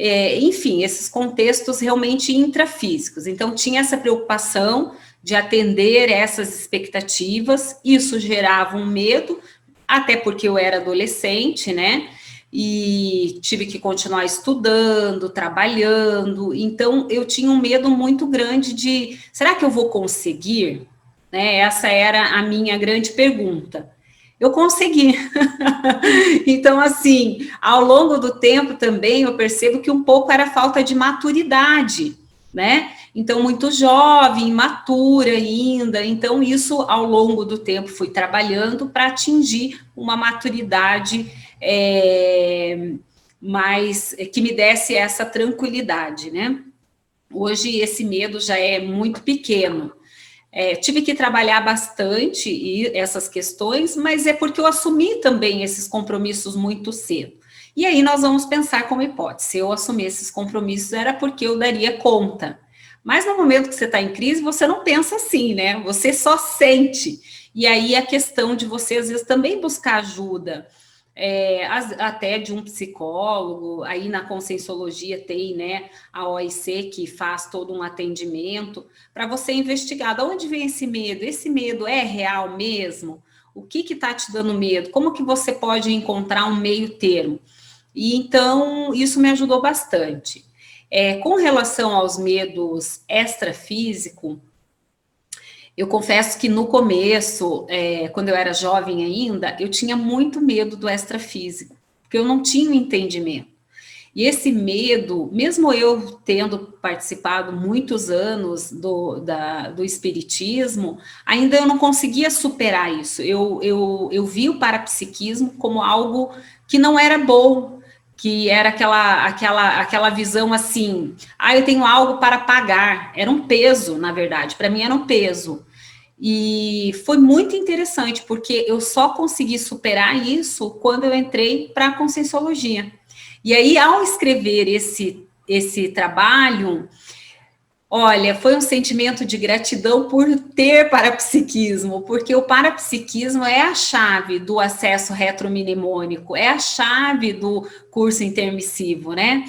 enfim, esses contextos realmente intrafísicos. Então, tinha essa preocupação de atender essas expectativas, isso gerava um medo, até porque eu era adolescente, né? E tive que continuar estudando, trabalhando, então eu tinha um medo muito grande de, será que eu vou conseguir? Né? Essa era a minha grande pergunta. Eu consegui. Então, assim, ao longo do tempo também eu percebo que um pouco era falta de maturidade, né? Então, muito jovem, imatura ainda. Então, isso ao longo do tempo fui trabalhando para atingir uma maturidade mais que me desse essa tranquilidade, né? Hoje esse medo já é muito pequeno. Tive que trabalhar bastante essas questões, mas é porque eu assumi também esses compromissos muito cedo. E aí nós vamos pensar como hipótese, se eu assumir esses compromissos era porque eu daria conta. Mas no momento que você está em crise, você não pensa assim, né? Você só sente. E aí a questão de você, às vezes, também buscar ajuda, até de um psicólogo, aí na Conscienciologia tem, né, a OIC que faz todo um atendimento para você investigar de onde vem esse medo é real mesmo? O que está te dando medo? Como que você pode encontrar um meio termo? E então, isso me ajudou bastante. Com relação aos medos extrafísicos, eu confesso que no começo, quando eu era jovem ainda, eu tinha muito medo do extrafísico, porque eu não tinha o entendimento. E esse medo, mesmo eu tendo participado muitos anos do espiritismo, ainda eu não conseguia superar isso. Eu vi o parapsiquismo como algo que não era bom, que era aquela visão assim, eu tenho algo para pagar. Era um peso, na verdade, para mim era um peso. E foi muito interessante, porque eu só consegui superar isso quando eu entrei para a Conscienciologia. E aí, ao escrever esse trabalho, olha, foi um sentimento de gratidão por ter parapsiquismo, porque o parapsiquismo é a chave do acesso retromnemônico, é a chave do curso intermissivo, né?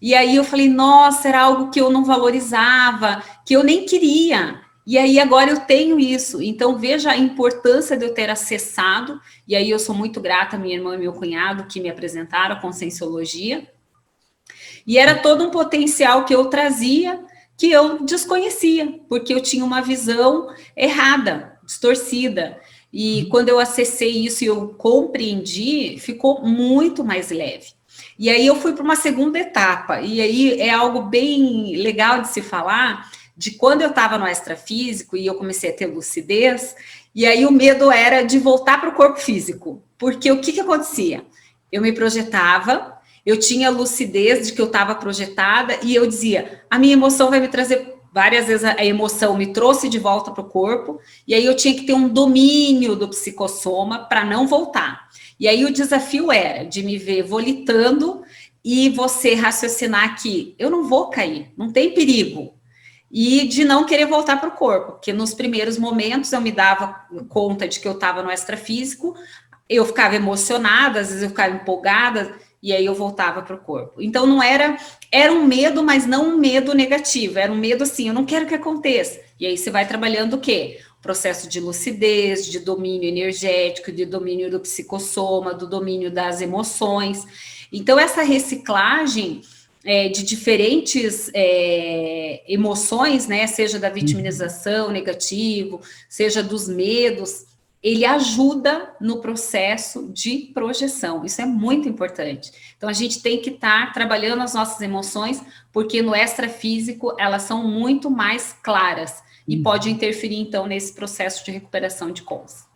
E aí eu falei, nossa, era algo que eu não valorizava, que eu nem queria. E aí agora eu tenho isso. Então veja a importância de eu ter acessado. E aí eu sou muito grata a minha irmã e meu cunhado que me apresentaram a Conscienciologia. E era todo um potencial que eu trazia, que eu desconhecia, porque eu tinha uma visão errada, distorcida. E quando eu acessei isso e eu compreendi, ficou muito mais leve. E aí eu fui para uma segunda etapa. E aí é algo bem legal de se falar, de quando eu estava no extrafísico e eu comecei a ter lucidez, e aí o medo era de voltar para o corpo físico, porque o que acontecia? Eu me projetava, eu tinha lucidez de que eu estava projetada, e eu dizia, a minha emoção vai me trazer, várias vezes a emoção me trouxe de volta para o corpo, e aí eu tinha que ter um domínio do psicossoma para não voltar. E aí o desafio era de me ver volitando e você raciocinar que eu não vou cair, não tem perigo, e de não querer voltar para o corpo, porque nos primeiros momentos eu me dava conta de que eu estava no extrafísico, eu ficava emocionada, às vezes eu ficava empolgada, e aí eu voltava para o corpo. Então não era um medo, mas não um medo negativo, era um medo assim, eu não quero que aconteça. E aí você vai trabalhando o quê? O processo de lucidez, de domínio energético, de domínio do psicossoma, do domínio das emoções. Então essa reciclagem de diferentes emoções, né, seja da vitimização, negativo, seja dos medos, ele ajuda no processo de projeção. Isso é muito importante. Então, a gente tem que estar trabalhando as nossas emoções, porque no extrafísico elas são muito mais claras e pode interferir, então, nesse processo de recuperação de consciência.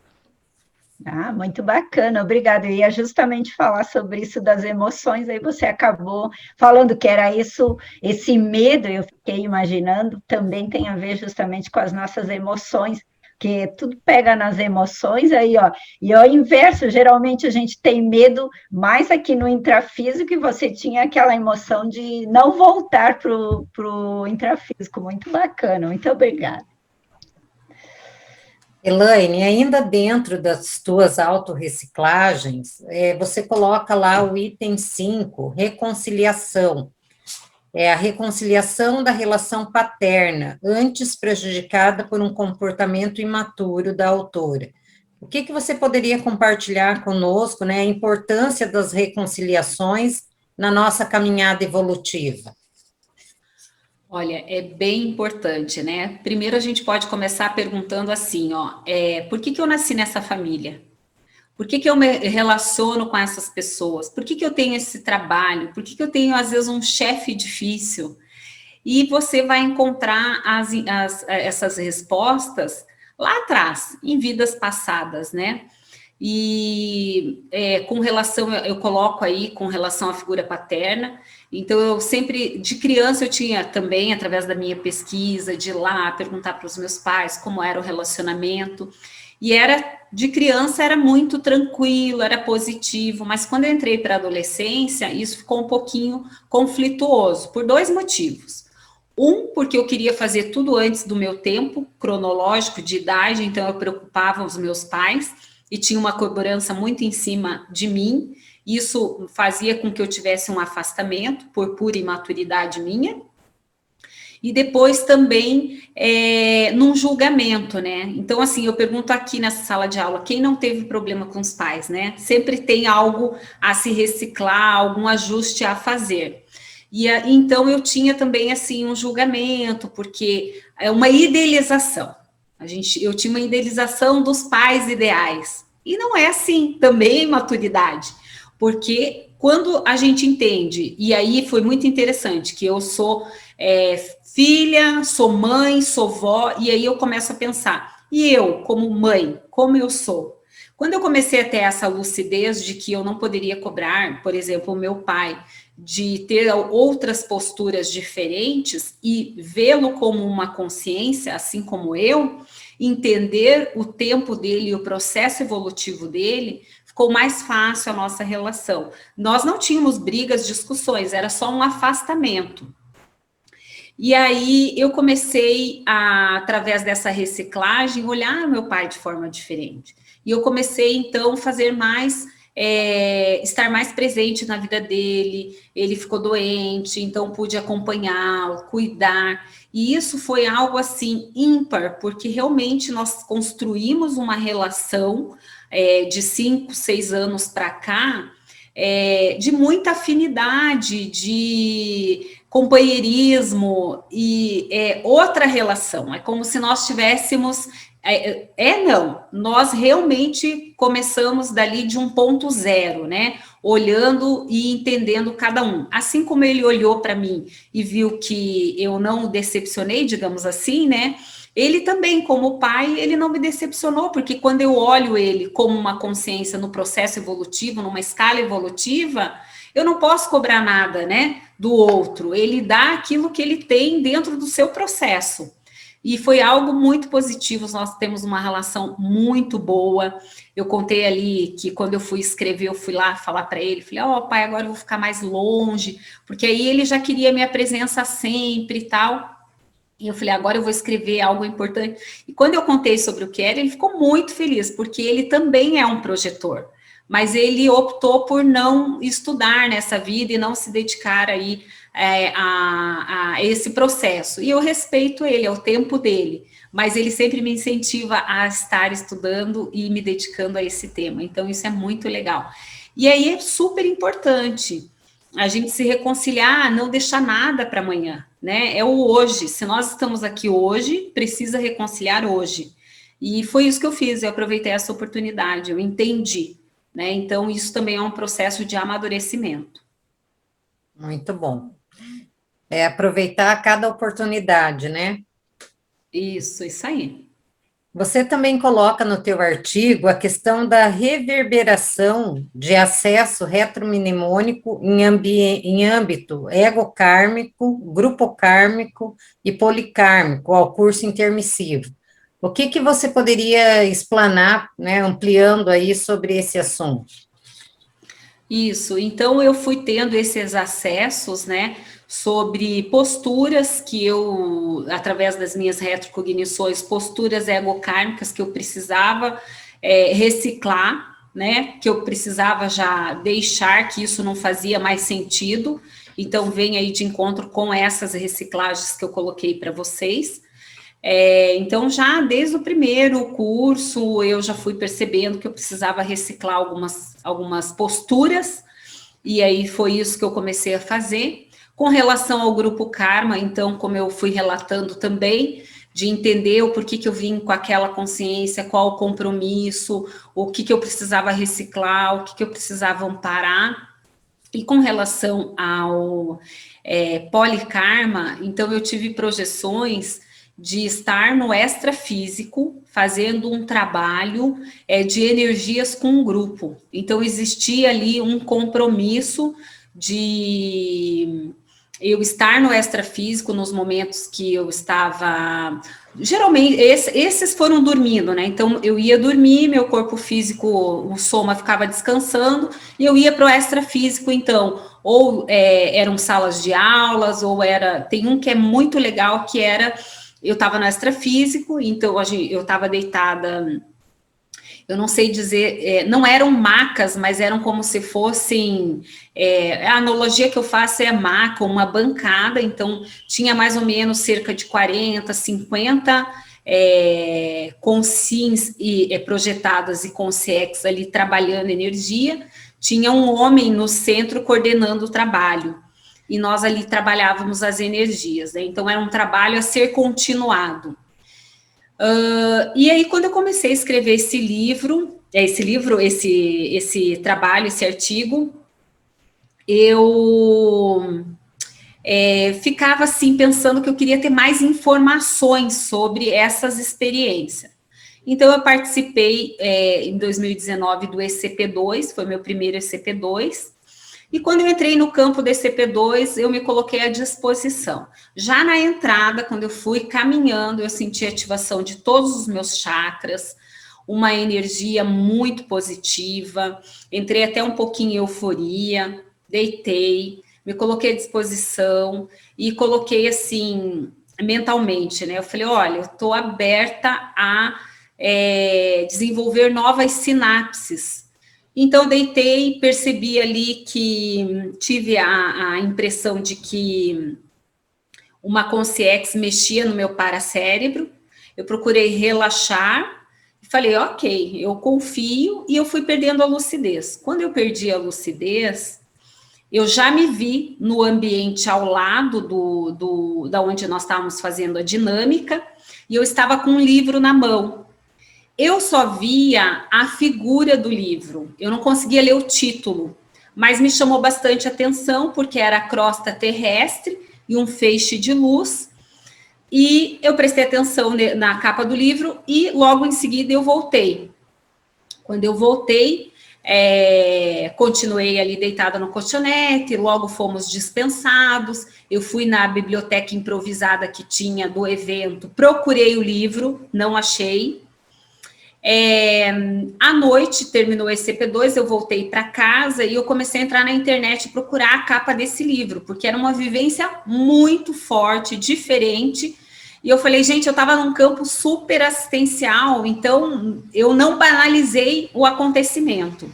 Muito bacana, obrigada. Eu ia justamente falar sobre isso das emoções, aí você acabou falando que era isso, esse medo, eu fiquei imaginando, também tem a ver justamente com as nossas emoções, porque tudo pega nas emoções, aí, ó, e ao inverso, geralmente a gente tem medo mais aqui no intrafísico, e você tinha aquela emoção de não voltar para o intrafísico, muito bacana, muito obrigada. Elaine, ainda dentro das tuas autorreciclagens, você coloca lá o item 5, reconciliação. É a reconciliação da relação paterna, antes prejudicada por um comportamento imaturo da autora. O que você poderia compartilhar conosco, né, a importância das reconciliações na nossa caminhada evolutiva? Olha, é bem importante, né? Primeiro a gente pode começar perguntando assim, por que eu nasci nessa família? Por que eu me relaciono com essas pessoas? Por que eu tenho esse trabalho? Por que eu tenho, às vezes, um chefe difícil? E você vai encontrar essas respostas lá atrás, em vidas passadas, né? E com relação, eu coloco aí com relação à figura paterna. Então, eu sempre, de criança, eu tinha também, através da minha pesquisa, de ir lá perguntar para os meus pais como era o relacionamento. E de criança era muito tranquilo, era positivo, mas quando eu entrei para a adolescência, isso ficou um pouquinho conflituoso, por 2 motivos. Porque eu queria fazer tudo antes do meu tempo cronológico de idade, então eu preocupava os meus pais e tinha uma cobrança muito em cima de mim. Isso fazia com que eu tivesse um afastamento por pura imaturidade minha. e depois também num julgamento, né? Então, assim, eu pergunto aqui nessa sala de aula, quem não teve problema com os pais, né? Sempre tem algo a se reciclar, algum ajuste a fazer. Então, eu tinha também, assim, um julgamento, porque é uma idealização. Eu tinha uma idealização dos pais ideais. E não é assim, também maturidade. Porque quando a gente entende, e aí foi muito interessante, que eu sou filha, sou mãe, sou vó, e aí eu começo a pensar, e eu, como mãe, como eu sou? Quando eu comecei a ter essa lucidez de que eu não poderia cobrar, por exemplo, o meu pai, de ter outras posturas diferentes e vê-lo como uma consciência, assim como eu, entender o tempo dele e o processo evolutivo dele, ficou mais fácil a nossa relação. Nós não tínhamos brigas, discussões, era só um afastamento. E aí eu comecei, através dessa reciclagem, olhar meu pai de forma diferente. E eu comecei, então, a fazer mais, estar mais presente na vida dele. Ele ficou doente, então pude acompanhá-lo, cuidar. E isso foi algo, assim, ímpar, porque realmente nós construímos uma relação de 5, 6 anos para cá, de muita afinidade, de companheirismo e outra relação. É como se nós tivéssemos... não, nós realmente começamos dali de um ponto zero, né? Olhando e entendendo cada um. Assim como ele olhou para mim e viu que eu não o decepcionei, digamos assim, né? Ele também, como pai, ele não me decepcionou, porque quando eu olho ele como uma consciência no processo evolutivo, numa escala evolutiva, eu não posso cobrar nada, né, do outro. Ele dá aquilo que ele tem dentro do seu processo. E foi algo muito positivo, nós temos uma relação muito boa. Eu contei ali que quando eu fui escrever, eu fui lá falar para ele, falei, pai, agora eu vou ficar mais longe, porque aí ele já queria minha presença sempre e tal. E eu falei, agora eu vou escrever algo importante. E quando eu contei sobre o que era, ele ficou muito feliz, porque ele também é um projetor. Mas ele optou por não estudar nessa vida e não se dedicar aí a esse processo. E eu respeito ele, é o tempo dele. Mas ele sempre me incentiva a estar estudando e me dedicando a esse tema. Então, isso é muito legal. E aí é super importante a gente se reconciliar, não deixar nada para amanhã, né? É o hoje. Se nós estamos aqui hoje, precisa reconciliar hoje. E foi isso que eu fiz, eu aproveitei essa oportunidade, eu entendi, né? Então, isso também é um processo de amadurecimento. Muito bom. Aproveitar cada oportunidade, né? Isso aí. Você também coloca no teu artigo a questão da reverberação de acesso retromnemônico em âmbito egocármico, grupocármico e policármico ao curso intermissivo. O que você poderia explanar, né, ampliando aí sobre esse assunto? Isso, então eu fui tendo esses acessos, né, sobre posturas que eu, através das minhas retrocognições, posturas egocármicas que eu precisava reciclar, né, que eu precisava já deixar que isso não fazia mais sentido, então vem aí de encontro com essas reciclagens que eu coloquei para vocês. Então, já desde o primeiro curso, eu já fui percebendo que eu precisava reciclar algumas posturas, e aí foi isso que eu comecei a fazer. Com relação ao grupo Karma, então, como eu fui relatando também, de entender o porquê que eu vim com aquela consciência, qual o compromisso, o que eu precisava reciclar, o que eu precisava amparar. E com relação ao polikarma, então eu tive projeções de estar no extrafísico, fazendo um trabalho de energias com um grupo. Então, existia ali um compromisso de eu estar no extrafísico nos momentos que eu estava... Geralmente, esses foram dormindo, né? Então, eu ia dormir, meu corpo físico, o soma ficava descansando, e eu ia para o extrafísico, então, ou eram salas de aulas, ou tem um que é muito legal, que era... Eu estava no extrafísico, então eu estava deitada eu não sei dizer, não eram macas, mas eram como se fossem, a analogia que eu faço é a maca, uma bancada, então tinha mais ou menos cerca de 40, 50 consins projetadas e consex ali trabalhando energia, tinha um homem no centro coordenando o trabalho, e nós ali trabalhávamos as energias, né? Então era um trabalho a ser continuado. E aí, quando eu comecei a escrever esse trabalho, esse artigo, eu ficava assim, pensando que eu queria ter mais informações sobre essas experiências. Então, eu participei em 2019 do ECP2, foi meu primeiro ECP2, e quando eu entrei no campo do ECP2, eu me coloquei à disposição. Já na entrada, quando eu fui caminhando, eu senti a ativação de todos os meus chakras, uma energia muito positiva, entrei até um pouquinho em euforia, deitei, me coloquei à disposição e coloquei assim, mentalmente, né? Eu falei, olha, eu estou aberta a desenvolver novas sinapses. Então, deitei, percebi ali que tive a impressão de que uma consciex mexia no meu paracérebro, eu procurei relaxar, falei, ok, eu confio, e eu fui perdendo a lucidez. Quando eu perdi a lucidez, eu já me vi no ambiente ao lado da onde nós estávamos fazendo a dinâmica, e eu estava com um livro na mão. Eu só via a figura do livro, eu não conseguia ler o título, mas me chamou bastante atenção, porque era a crosta terrestre e um feixe de luz, e eu prestei atenção na capa do livro, e logo em seguida eu voltei. Quando eu voltei, continuei ali deitada no colchonete, logo fomos dispensados, eu fui na biblioteca improvisada que tinha do evento, procurei o livro, não achei. À noite, terminou esse CP2, eu voltei para casa e eu comecei a entrar na internet e procurar a capa desse livro, porque era uma vivência muito forte, diferente, e eu falei, gente, eu estava num campo super assistencial, então eu não banalizei o acontecimento.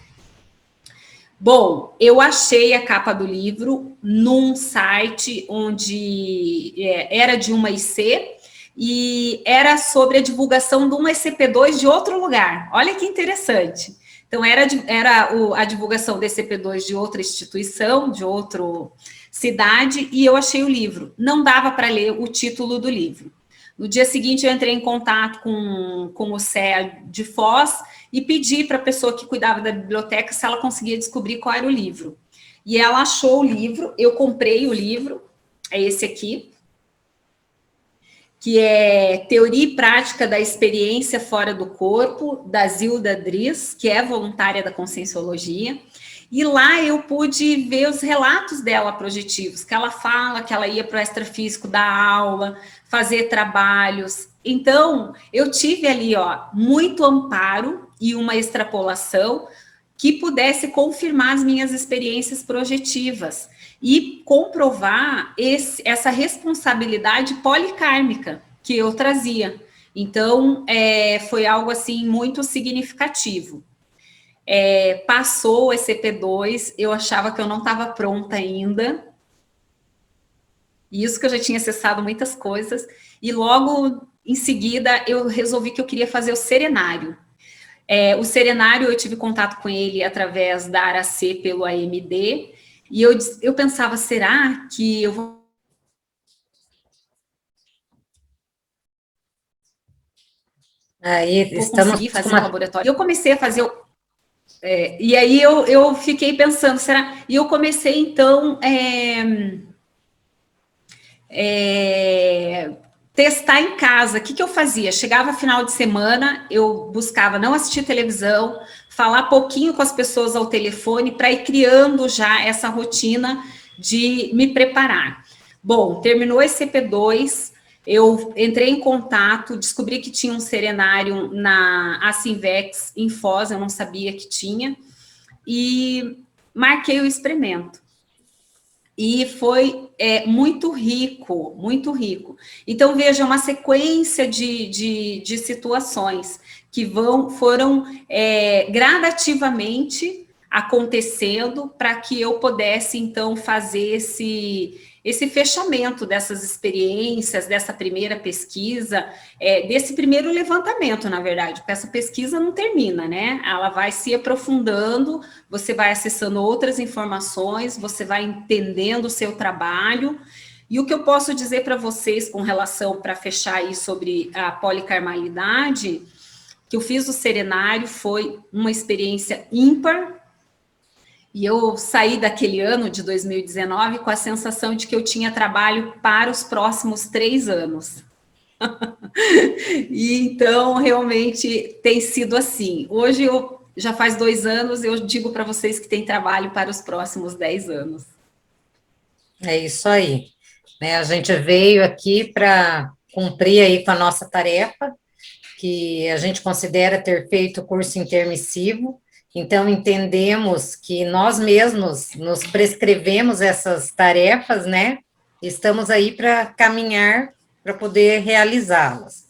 Bom, eu achei a capa do livro num site onde era de uma IC, e era sobre a divulgação de um ECP2 de outro lugar. Olha que interessante. Então, era a divulgação do ECP2 de outra instituição, de outra cidade, e eu achei o livro. Não dava para ler o título do livro. No dia seguinte, eu entrei em contato com o CEA de Foz e pedi para a pessoa que cuidava da biblioteca se ela conseguia descobrir qual era o livro. E ela achou o livro, eu comprei o livro, é esse aqui, que é Teoria e Prática da Experiência Fora do Corpo, da Zilda Dries, que é voluntária da Conscienciologia, e lá eu pude ver os relatos dela projetivos, que ela fala que ela ia para o extrafísico dar aula, fazer trabalhos. Então, eu tive ali, muito amparo e uma extrapolação que pudesse confirmar as minhas experiências projetivas e comprovar essa responsabilidade policármica que eu trazia. Então, foi algo, assim, muito significativo. Passou o ECP2, eu achava que eu não estava pronta ainda, isso que eu já tinha acessado muitas coisas, e logo em seguida eu resolvi que eu queria fazer o serenário. O serenário, eu tive contato com ele através da Aracê pelo AMD, e eu pensava, será que eu vou conseguir fazer um laboratório? Eu comecei a fazer... e aí eu fiquei pensando, será? E eu comecei, então, testar em casa. O que eu fazia? Chegava final de semana, eu buscava não assistir televisão, falar pouquinho com as pessoas ao telefone para ir criando já essa rotina de me preparar. Bom, terminou esse CP2, eu entrei em contato, descobri que tinha um serenário na Acinvex em Foz, eu não sabia que tinha, e marquei o experimento. e foi muito rico, muito rico. Então, veja, uma sequência de situações que foram gradativamente acontecendo para que eu pudesse, então, fazer esse fechamento dessas experiências, dessa primeira pesquisa, desse primeiro levantamento, na verdade, porque essa pesquisa não termina, né? Ela vai se aprofundando, você vai acessando outras informações, você vai entendendo o seu trabalho. E o que eu posso dizer para vocês com relação, para fechar aí sobre a policarmalidade, que eu fiz o serenário foi uma experiência ímpar, e eu saí daquele ano de 2019 com a sensação de que eu tinha trabalho para os próximos 3 anos. E então, realmente, tem sido assim. Hoje, já faz 2 anos, eu digo para vocês que tem trabalho para os próximos 10 anos. É isso aí. Né, a gente veio aqui para cumprir aí com a nossa tarefa, que a gente considera ter feito o curso intermissivo. Então, entendemos que nós mesmos nos prescrevemos essas tarefas, né? Estamos aí para caminhar para poder realizá-las.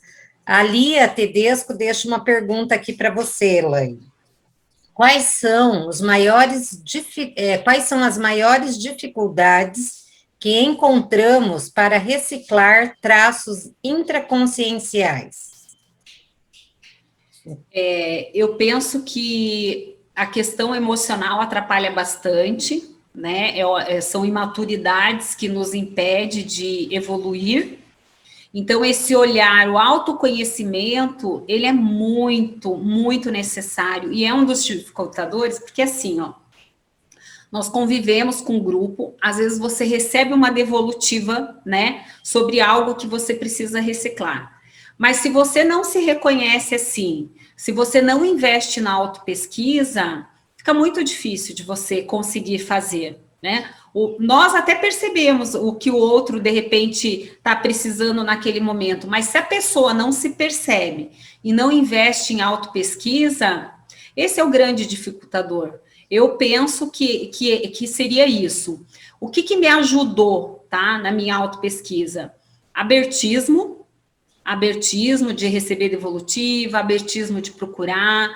A Lia Tedesco deixa uma pergunta aqui para você, Elaine. Quais são as maiores dificuldades que encontramos para reciclar traços intraconscienciais? Eu penso que a questão emocional atrapalha bastante, né? São imaturidades que nos impedem de evoluir. Então, esse olhar, o autoconhecimento, ele é muito, muito necessário. E é um dos dificultadores, porque assim, ó, nós convivemos com um grupo, às vezes você recebe uma devolutiva, né, sobre algo que você precisa reciclar. Mas se você não se reconhece assim, se você não investe na autopesquisa, fica muito difícil de você conseguir fazer, né? Nós até percebemos o que o outro, de repente, está precisando naquele momento, mas se a pessoa não se percebe e não investe em autopesquisa, esse é o grande dificultador. Eu penso que seria isso. O que me ajudou, tá, na minha autopesquisa? Abertismo de receber devolutiva, abertismo de procurar,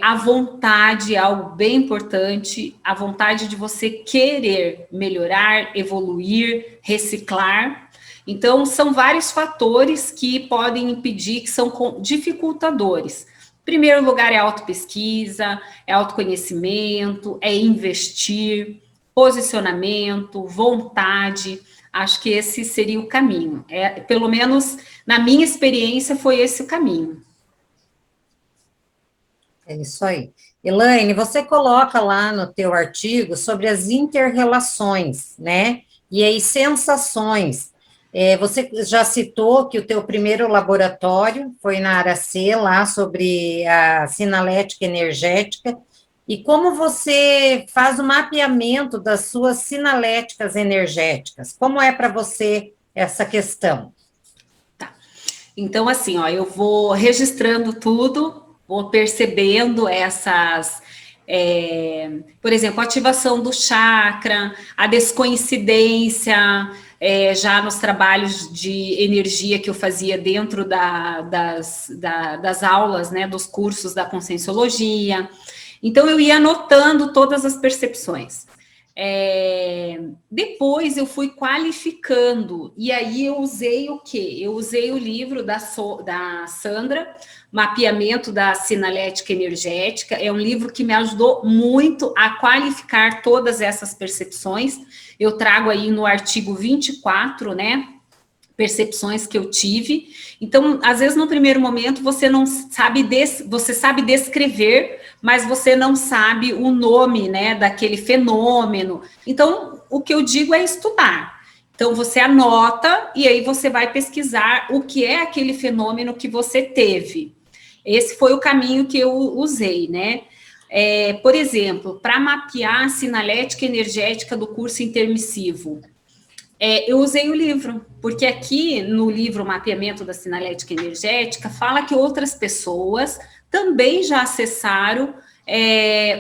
a vontade é algo bem importante, a vontade de você querer melhorar, evoluir, reciclar. Então, são vários fatores que podem impedir, que são dificultadores. Em primeiro lugar, é autopesquisa, é autoconhecimento, é investir, posicionamento, vontade. Acho que esse seria o caminho. Pelo menos, na minha experiência, foi esse o caminho. É isso aí. Elaine, você coloca lá no teu artigo sobre as inter-relações, né? E as sensações. Você já citou que o teu primeiro laboratório foi na Aracê, lá sobre a sinalética energética, e como você faz o mapeamento das suas sinaléticas energéticas? Como é para você essa questão? Tá. Então, assim, ó, eu vou registrando tudo, vou percebendo essas, por exemplo, a ativação do chakra, a descoincidência, já nos trabalhos de energia que eu fazia dentro das aulas, né, dos cursos da Conscienciologia. Então, eu ia anotando todas as percepções. Depois, eu fui qualificando, e aí eu usei o quê? Eu usei o livro da Sandra, Mapeamento da Sinalética Energética. É um livro que me ajudou muito a qualificar todas essas percepções. Eu trago aí no artigo 24, né? Percepções que eu tive. Então, às vezes, no primeiro momento, você não sabe, você sabe descrever, mas você não sabe o nome, né, daquele fenômeno. Então, o que eu digo é estudar. Então, você anota e aí você vai pesquisar o que é aquele fenômeno que você teve. Esse foi o caminho que eu usei, né? Por exemplo, para mapear a sinalética energética do curso intermissivo, eu usei o livro, porque aqui no livro Mapeamento da Sinalética Energética fala que outras pessoas também já acessaram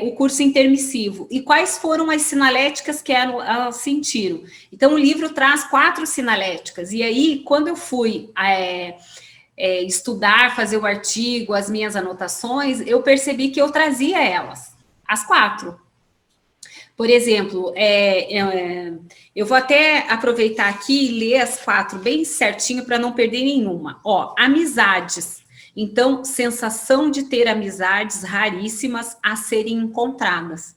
o curso intermissivo e quais foram as sinaléticas que elas sentiram. Então, o livro traz 4 sinaléticas, e aí, quando eu fui estudar, fazer o artigo, as minhas anotações, eu percebi que eu trazia elas, as 4. Por exemplo, eu vou até aproveitar aqui e ler as 4 bem certinho para não perder nenhuma. Ó, amizades. Então, sensação de ter amizades raríssimas a serem encontradas.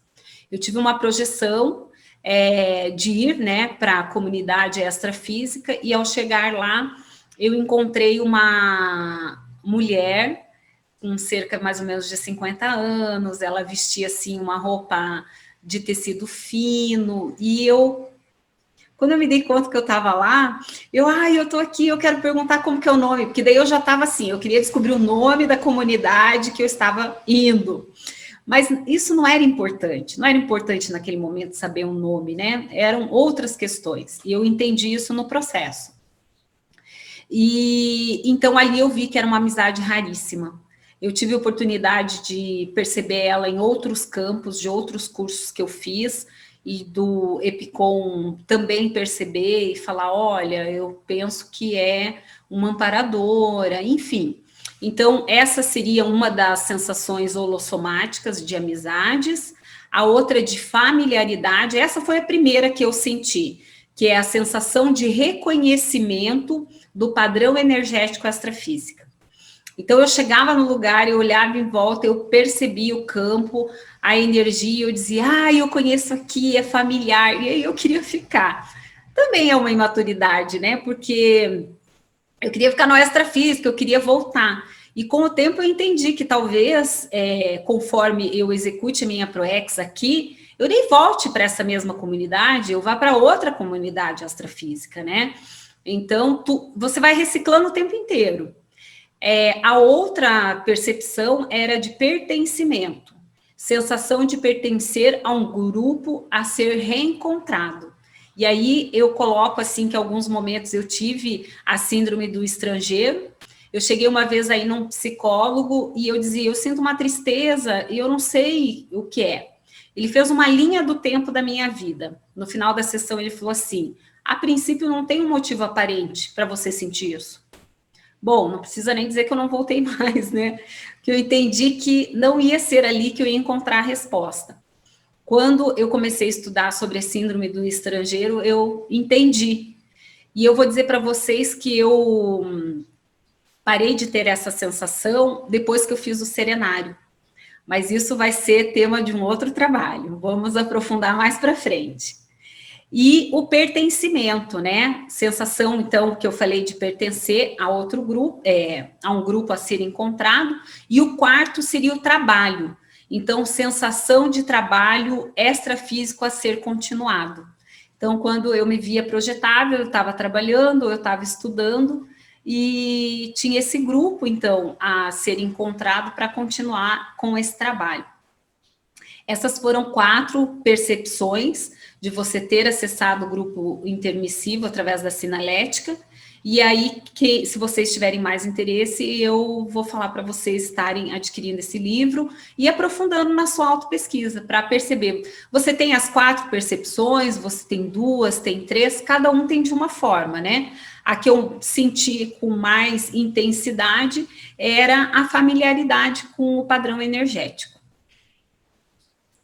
Eu tive uma projeção de ir, né, para a comunidade extrafísica, e ao chegar lá, eu encontrei uma mulher com cerca mais ou menos de 50 anos, ela vestia assim uma roupa de tecido fino, e quando eu me dei conta que eu estava lá, eu estou aqui, eu quero perguntar como que é o nome, porque daí eu já estava assim, eu queria descobrir o nome da comunidade que eu estava indo. Mas isso não era importante naquele momento saber o nome, né? Eram outras questões, e eu entendi isso no processo. E então ali eu vi que era uma amizade raríssima. Eu tive a oportunidade de perceber ela em outros campos, de outros cursos que eu fiz, e do EPICOM também perceber e falar, olha, eu penso que é uma amparadora, enfim. Então, essa seria uma das sensações holossomáticas de amizades. A outra de familiaridade, essa foi a primeira que eu senti, que é a sensação de reconhecimento do padrão energético extrafísica. Então, eu chegava no lugar, eu olhava em volta, eu percebia o campo, a energia, eu dizia, eu conheço aqui, é familiar, e aí eu queria ficar. Também é uma imaturidade, né? Porque eu queria ficar no extrafísica, eu queria voltar. E com o tempo eu entendi que talvez, conforme eu execute a minha ProEx aqui, eu nem volte para essa mesma comunidade, eu vá para outra comunidade extrafísica, né? Então, você vai reciclando o tempo inteiro. A outra percepção era de pertencimento, sensação de pertencer a um grupo a ser reencontrado. E aí eu coloco assim que em alguns momentos eu tive a síndrome do estrangeiro. Eu cheguei uma vez aí num psicólogo e eu dizia, eu sinto uma tristeza e eu não sei o que é. Ele fez uma linha do tempo da minha vida. No final da sessão ele falou assim, a princípio não tem um motivo aparente para você sentir isso. Bom, não precisa nem dizer que eu não voltei mais, né? Que eu entendi que não ia ser ali que eu ia encontrar a resposta. Quando eu comecei a estudar sobre a síndrome do estrangeiro, eu entendi. E eu vou dizer para vocês que eu parei de ter essa sensação depois que eu fiz o serenário. Mas isso vai ser tema de um outro trabalho. Vamos aprofundar mais para frente. E o pertencimento, né? Sensação, então, que eu falei de pertencer a outro grupo, a um grupo a ser encontrado. E o quarto seria o trabalho. Então, sensação de trabalho extrafísico a ser continuado. Então, quando eu me via projetável, eu estava trabalhando, eu estava estudando, e tinha esse grupo, então, a ser encontrado para continuar com esse trabalho. Essas foram 4 percepções de você ter acessado o grupo intermissivo através da sinalética, e aí, se vocês tiverem mais interesse, eu vou falar para vocês estarem adquirindo esse livro e aprofundando na sua autopesquisa, para perceber. Você tem as 4 percepções, você tem 2, tem 3, cada um tem de uma forma, né? A que eu senti com mais intensidade era a familiaridade com o padrão energético.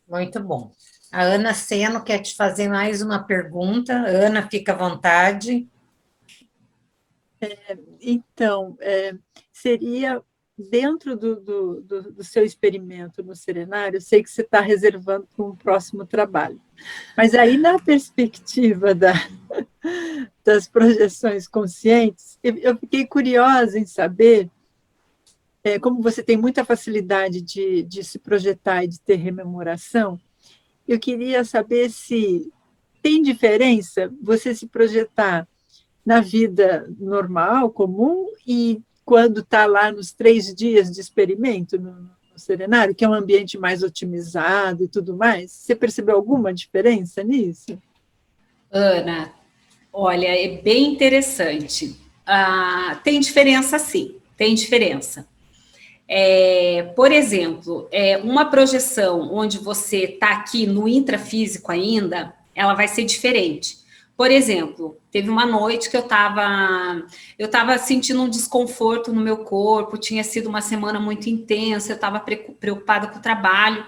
Muito bom. A Ana Seno quer te fazer mais uma pergunta. Ana, fica à vontade. Então, seria dentro do seu experimento no serenário, eu sei que você está reservando para um próximo trabalho, mas aí na perspectiva das projeções conscientes, eu fiquei curiosa em saber, como você tem muita facilidade de se projetar e de ter rememoração, eu queria saber se tem diferença você se projetar na vida normal, comum, e quando está lá nos 3 dias de experimento no serenário, que é um ambiente mais otimizado e tudo mais, você percebeu alguma diferença nisso? Ana, olha, é bem interessante. Tem diferença, sim, tem diferença. Por exemplo, uma projeção onde você está aqui no intrafísico ainda, ela vai ser diferente. Por exemplo, teve uma noite que eu estava sentindo um desconforto no meu corpo, tinha sido uma semana muito intensa, eu estava preocupada com o trabalho.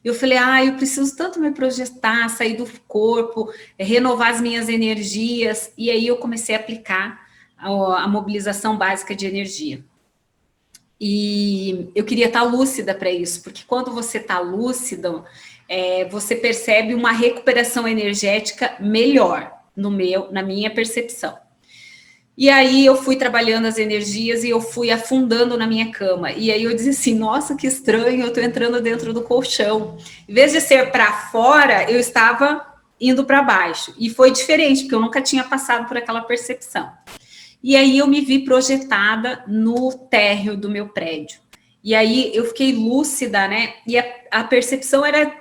Eu falei, eu preciso tanto me projetar, sair do corpo, renovar as minhas energias. E aí eu comecei a aplicar a mobilização básica de energia. E eu queria estar lúcida para isso, porque quando você está lúcido, você percebe uma recuperação energética melhor, na minha percepção. E aí eu fui trabalhando as energias e eu fui afundando na minha cama. E aí eu disse assim, nossa, que estranho, eu estou entrando dentro do colchão. Em vez de ser para fora, eu estava indo para baixo. E foi diferente, porque eu nunca tinha passado por aquela percepção. E aí eu me vi projetada no térreo do meu prédio. E aí eu fiquei lúcida, né? E a percepção era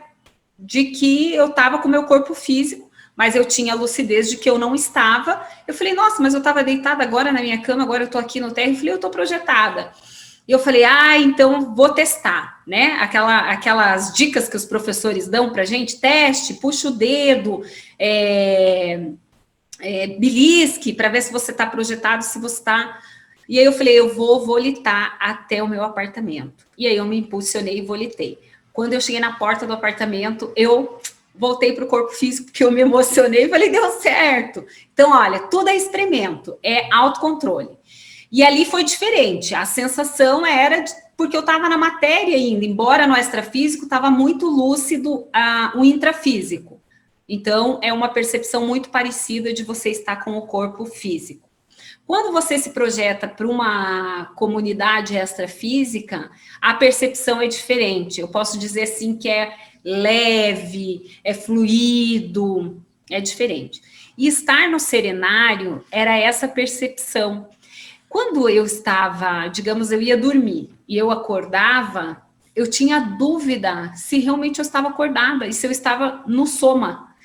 de que eu estava com o meu corpo físico, mas eu tinha a lucidez de que eu não estava. Eu falei, nossa, mas eu estava deitada agora na minha cama, agora eu estou aqui no térreo. Eu falei, eu estou projetada. E eu falei, então vou testar, né? Aquelas dicas que os professores dão para a gente, teste, puxa o dedo, belisque, para ver se você está projetado, se você está... E aí eu falei, eu vou volitar até o meu apartamento. E aí eu me impulsionei e volitei. Quando eu cheguei na porta do apartamento, eu voltei para o corpo físico, porque eu me emocionei e falei, deu certo. Então, olha, tudo é experimento, é autocontrole. E ali foi diferente, a sensação era porque eu estava na matéria ainda, embora no extrafísico estava muito lúcido o intrafísico. Então, é uma percepção muito parecida de você estar com o corpo físico. Quando você se projeta para uma comunidade extrafísica, a percepção é diferente. Eu posso dizer assim que é leve, é fluido, é diferente. E estar no serenário era essa percepção. Quando eu estava, digamos, eu ia dormir e eu acordava, eu tinha dúvida se realmente eu estava acordada e se eu estava no soma,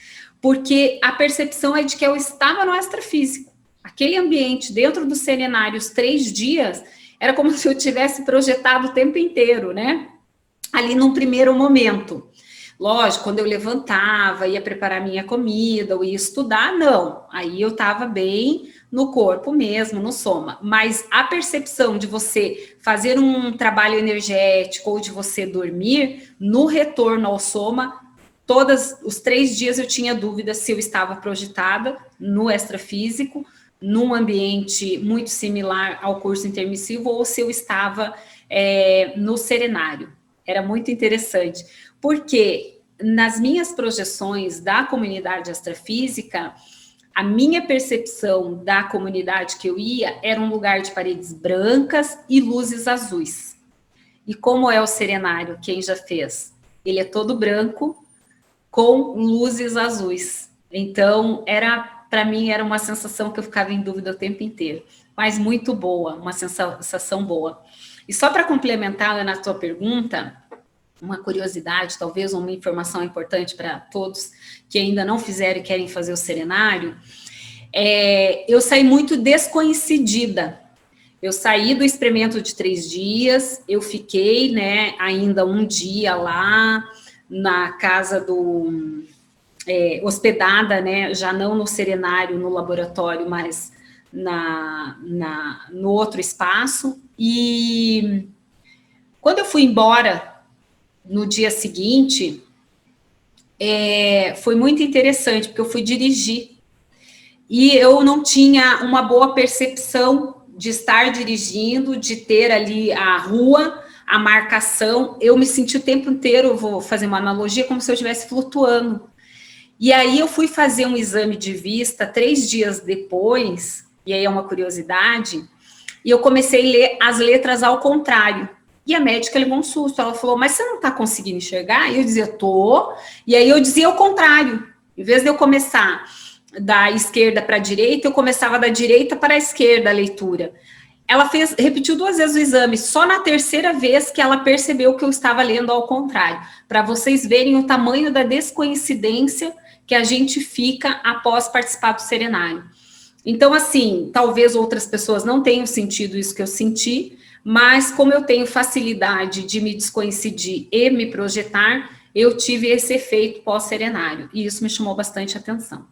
porque a percepção é de que eu estava no extrafísico. Aquele ambiente dentro do serenário, os 3 dias, era como se eu tivesse projetado o tempo inteiro, né? Ali num primeiro momento. Lógico, quando eu levantava, ia preparar minha comida, ou ia estudar, não. Aí eu estava bem no corpo mesmo, no soma. Mas a percepção de você fazer um trabalho energético ou de você dormir, no retorno ao soma, todos os 3 dias eu tinha dúvida se eu estava projetada no extrafísico, num ambiente muito similar ao curso intermissivo, ou se eu estava no serenário. Era muito interessante, porque nas minhas projeções da comunidade extrafísica, a minha percepção da comunidade que eu ia era um lugar de paredes brancas e luzes azuis. E como é o serenário, quem já fez? Ele é todo branco com luzes azuis. Então, para mim, era uma sensação que eu ficava em dúvida o tempo inteiro, mas muito boa, uma sensação boa. E só para complementar na tua pergunta, uma curiosidade, talvez uma informação importante para todos que ainda não fizeram e querem fazer o serenário, eu saí muito desconhecida. Eu saí do experimento de 3 dias, eu fiquei, né, ainda um dia lá na casa hospedada, né, já não no serenário, no laboratório, mas no outro espaço. E quando eu fui embora no dia seguinte, foi muito interessante, porque eu fui dirigir e eu não tinha uma boa percepção de estar dirigindo, de ter ali a rua, a marcação. Eu me senti o tempo inteiro, vou fazer uma analogia, como se eu estivesse flutuando. E aí eu fui fazer um exame de vista 3 dias depois, e aí é uma curiosidade, e eu comecei a ler as letras ao contrário. E a médica levou um susto, ela falou, mas você não está conseguindo enxergar? E eu dizia, tô. E aí eu dizia ao contrário. Em vez de eu começar da esquerda para a direita, eu começava da direita para a esquerda a leitura. Ela repetiu 2 vezes o exame, só na 3ª vez que ela percebeu que eu estava lendo ao contrário, para vocês verem o tamanho da descoincidência que a gente fica após participar do serenário. Então, assim, talvez outras pessoas não tenham sentido isso que eu senti, mas como eu tenho facilidade de me descoincidir e me projetar, eu tive esse efeito pós-serenário, e isso me chamou bastante atenção.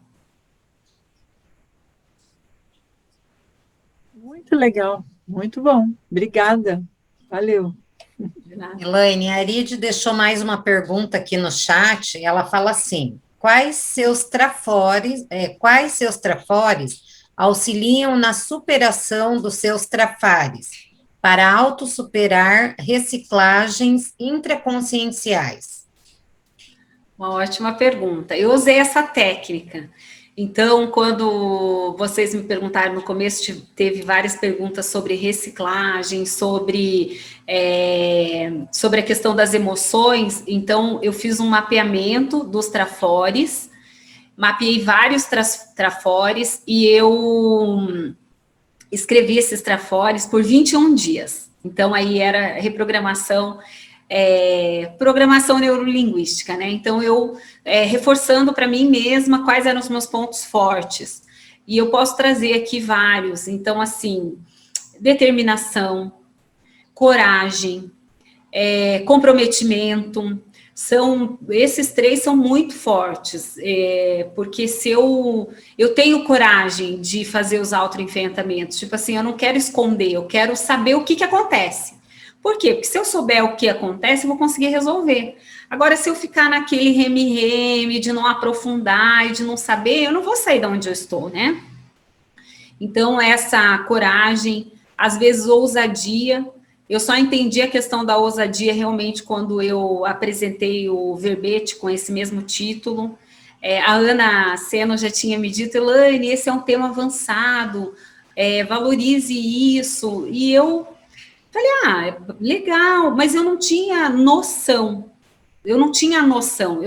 Muito legal, muito bom. Obrigada, valeu. Elaine, a Aride deixou mais uma pergunta aqui no chat, ela fala assim, quais seus trafores auxiliam na superação dos seus trafares, para autossuperar reciclagens intraconscienciais? Uma ótima pergunta. Eu usei essa técnica. Então, quando vocês me perguntaram no começo, teve várias perguntas sobre reciclagem, sobre a questão das emoções. Então, eu fiz um mapeamento dos trafores, mapeei vários trafores e eu escrevi esses trafores por 21 dias. Então, aí era reprogramação, programação neurolinguística, né? Então, eu reforçando para mim mesma quais eram os meus pontos fortes. E eu posso trazer aqui vários. Então, assim, determinação, coragem, comprometimento, esses 3 são muito fortes, porque se eu tenho coragem de fazer os autoenfrentamentos, tipo assim, eu não quero esconder, eu quero saber o que acontece. Por quê? Porque se eu souber o que acontece, eu vou conseguir resolver. Agora, se eu ficar naquele reme-reme de não aprofundar e de não saber, eu não vou sair de onde eu estou, né? Então, essa coragem, às vezes ousadia. Eu só entendi a questão da ousadia realmente quando eu apresentei o verbete com esse mesmo título. A Ana Seno já tinha me dito, Elaine, esse é um tema avançado, valorize isso. E eu falei, legal, mas eu não tinha noção. Eu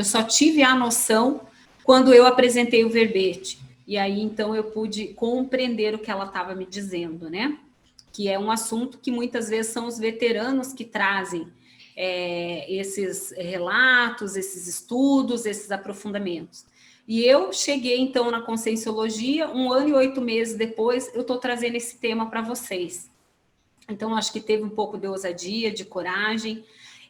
só tive a noção quando eu apresentei o verbete. E aí, então, eu pude compreender o que ela estava me dizendo, né? Que é um assunto que muitas vezes são os veteranos que trazem esses relatos, esses estudos, esses aprofundamentos. E eu cheguei, então, na Conscienciologia, 1 ano e 8 meses depois, eu estou trazendo esse tema para vocês. Então, acho que teve um pouco de ousadia, de coragem,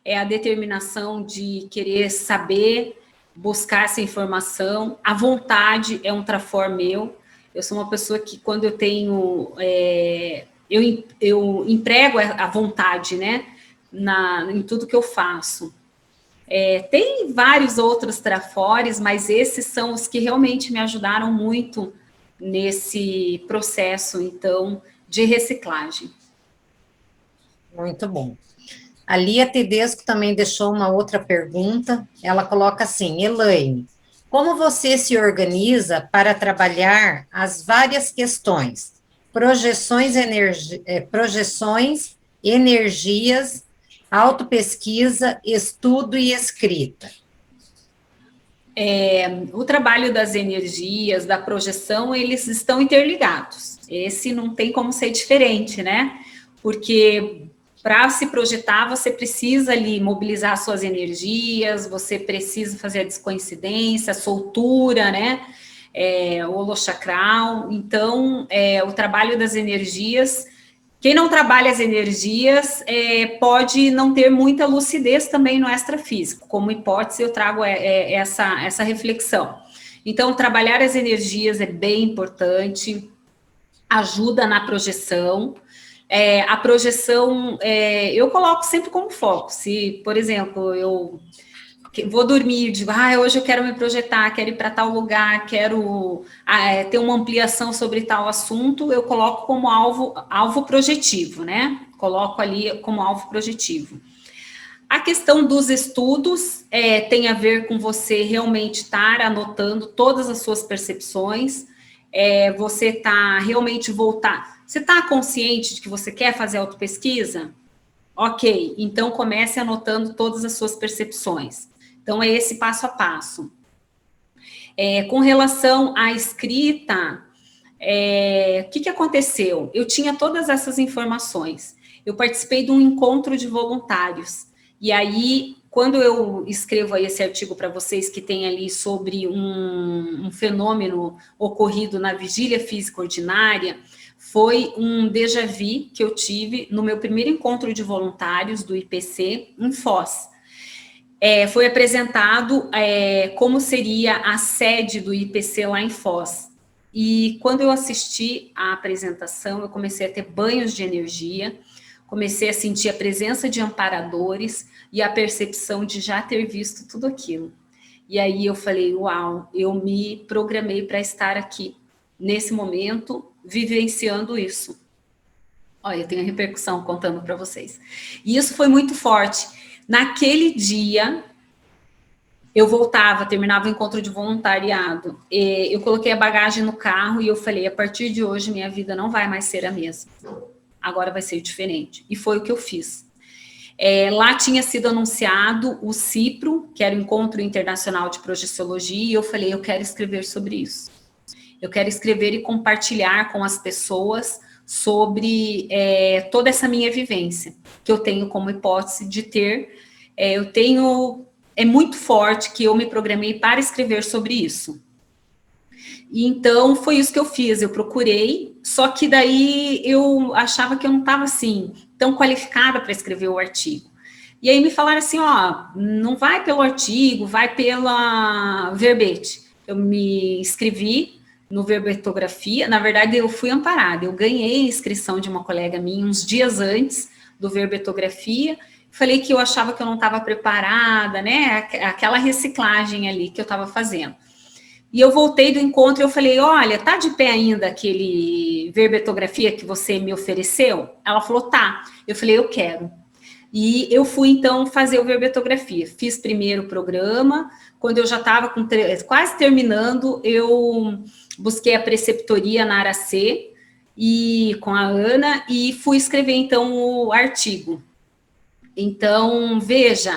a determinação de querer saber, buscar essa informação, a vontade é um trafor meu. Eu sou uma pessoa que, quando eu tenho... Eu emprego a vontade, né, em tudo que eu faço. Tem vários outros trafores, mas esses são os que realmente me ajudaram muito nesse processo, então, de reciclagem. Muito bom. A Lia Tedesco também deixou uma outra pergunta. Ela coloca assim, Elaine, como você se organiza para trabalhar as várias questões? Projeções, energias, autopesquisa, estudo e escrita. O trabalho das energias, da projeção, eles estão interligados. Esse não tem como ser diferente, né? Porque para se projetar, você precisa ali mobilizar suas energias, você precisa fazer a descoincidência, a soltura, né? O holochacral. Então, o trabalho das energias, quem não trabalha as energias pode não ter muita lucidez também no extrafísico. Como hipótese, eu trago essa reflexão. Então, trabalhar as energias é bem importante, ajuda na projeção. A projeção, eu coloco sempre como foco. Se, por exemplo, eu vou dormir, digo, hoje eu quero me projetar, quero ir para tal lugar, quero ter uma ampliação sobre tal assunto, eu coloco como alvo projetivo, né? Coloco ali como alvo projetivo. A questão dos estudos tem a ver com você realmente estar anotando todas as suas percepções, você está realmente voltar. Você está consciente de que você quer fazer autopesquisa? Ok, então comece anotando todas as suas percepções. Então, é esse passo a passo. Com relação à escrita, o que aconteceu? Eu tinha todas essas informações. Eu participei de um encontro de voluntários. E aí, quando eu escrevo aí esse artigo para vocês, que tem ali sobre um fenômeno ocorrido na vigília física ordinária, foi um déjà vu que eu tive no meu primeiro encontro de voluntários do IPC em Foz. Foi apresentado como seria a sede do IPC lá em Foz. E quando eu assisti à apresentação, eu comecei a ter banhos de energia, comecei a sentir a presença de amparadores e a percepção de já ter visto tudo aquilo. E aí eu falei, uau, eu me programei para estar aqui, nesse momento, vivenciando isso. Olha, eu tenho a repercussão contando para vocês. E isso foi muito forte. Naquele dia, eu voltava, terminava o encontro de voluntariado, eu coloquei a bagagem no carro e eu falei, a partir de hoje, minha vida não vai mais ser a mesma. Agora vai ser diferente. E foi o que eu fiz. Lá tinha sido anunciado o CIPRO, que era o Encontro Internacional de Projeciologia, e eu falei, eu quero escrever sobre isso. Eu quero escrever e compartilhar com as pessoas sobre toda essa minha vivência, que eu tenho como hipótese de ter, é muito forte que eu me programei para escrever sobre isso. E então, foi isso que eu fiz, eu procurei, só que daí eu achava que eu não estava, assim, tão qualificada para escrever o artigo. E aí me falaram assim, ó, não vai pelo artigo, vai pela verbete. Eu me inscrevi no verbetografia, na verdade eu fui amparada, eu ganhei a inscrição de uma colega minha uns dias antes do verbetografia, falei que eu achava que eu não estava preparada, né, aquela reciclagem ali que eu estava fazendo. E eu voltei do encontro e eu falei, olha, tá de pé ainda aquele verbetografia que você me ofereceu? Ela falou, tá. Eu falei, eu quero. E eu fui, então, fazer o verbetografia. Fiz primeiro o programa, quando eu já estava quase terminando, eu busquei a preceptoria na Aracê, e com a Ana, e fui escrever, então, o artigo. Então, veja,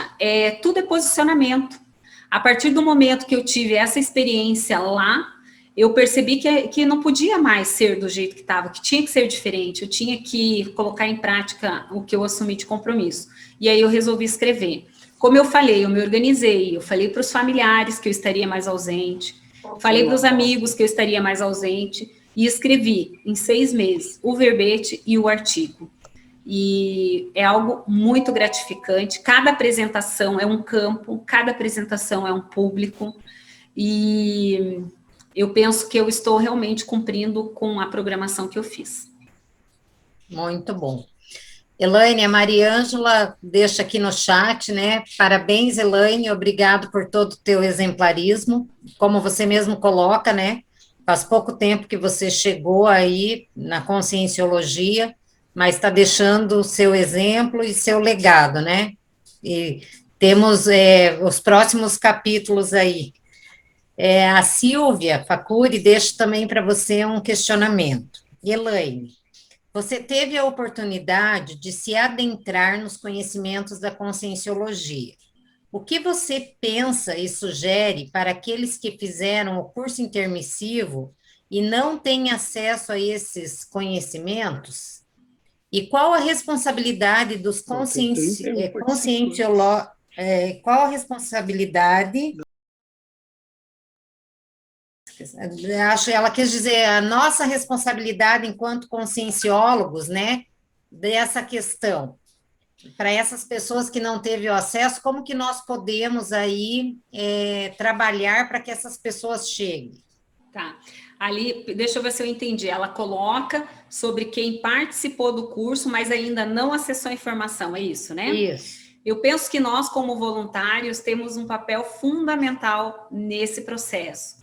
tudo é posicionamento. A partir do momento que eu tive essa experiência lá, eu percebi que não podia mais ser do jeito que estava, que tinha que ser diferente, eu tinha que colocar em prática o que eu assumi de compromisso. E aí eu resolvi escrever. Como eu falei, eu me organizei, eu falei para os familiares que eu estaria mais ausente, falei para os amigos que eu estaria mais ausente, e escrevi em 6 meses o verbete e o artigo. E é algo muito gratificante, cada apresentação é um campo, cada apresentação é um público, e eu penso que eu estou realmente cumprindo com a programação que eu fiz. Muito bom. Elaine, a Mariângela deixa aqui no chat, né? Parabéns, Elaine, obrigado por todo o teu exemplarismo, como você mesmo coloca, né? Faz pouco tempo que você chegou aí na Conscienciologia, mas está deixando o seu exemplo e seu legado, né? E temos os próximos capítulos aí. A Silvia Facuri deixa também para você um questionamento. Elaine, você teve a oportunidade de se adentrar nos conhecimentos da Conscienciologia. O que você pensa e sugere para aqueles que fizeram o curso intermissivo e não têm acesso a esses conhecimentos? E qual a responsabilidade dos conscienciólogos? Qual a responsabilidade? Acho que ela quis dizer a nossa responsabilidade enquanto conscienciólogos, né? Dessa questão. Para essas pessoas que não teve o acesso, como que nós podemos aí trabalhar para que essas pessoas cheguem? Tá. Ali, deixa eu ver se eu entendi. Ela coloca sobre quem participou do curso, mas ainda não acessou a informação, é isso, né? Isso. Eu penso que nós, como voluntários, temos um papel fundamental nesse processo.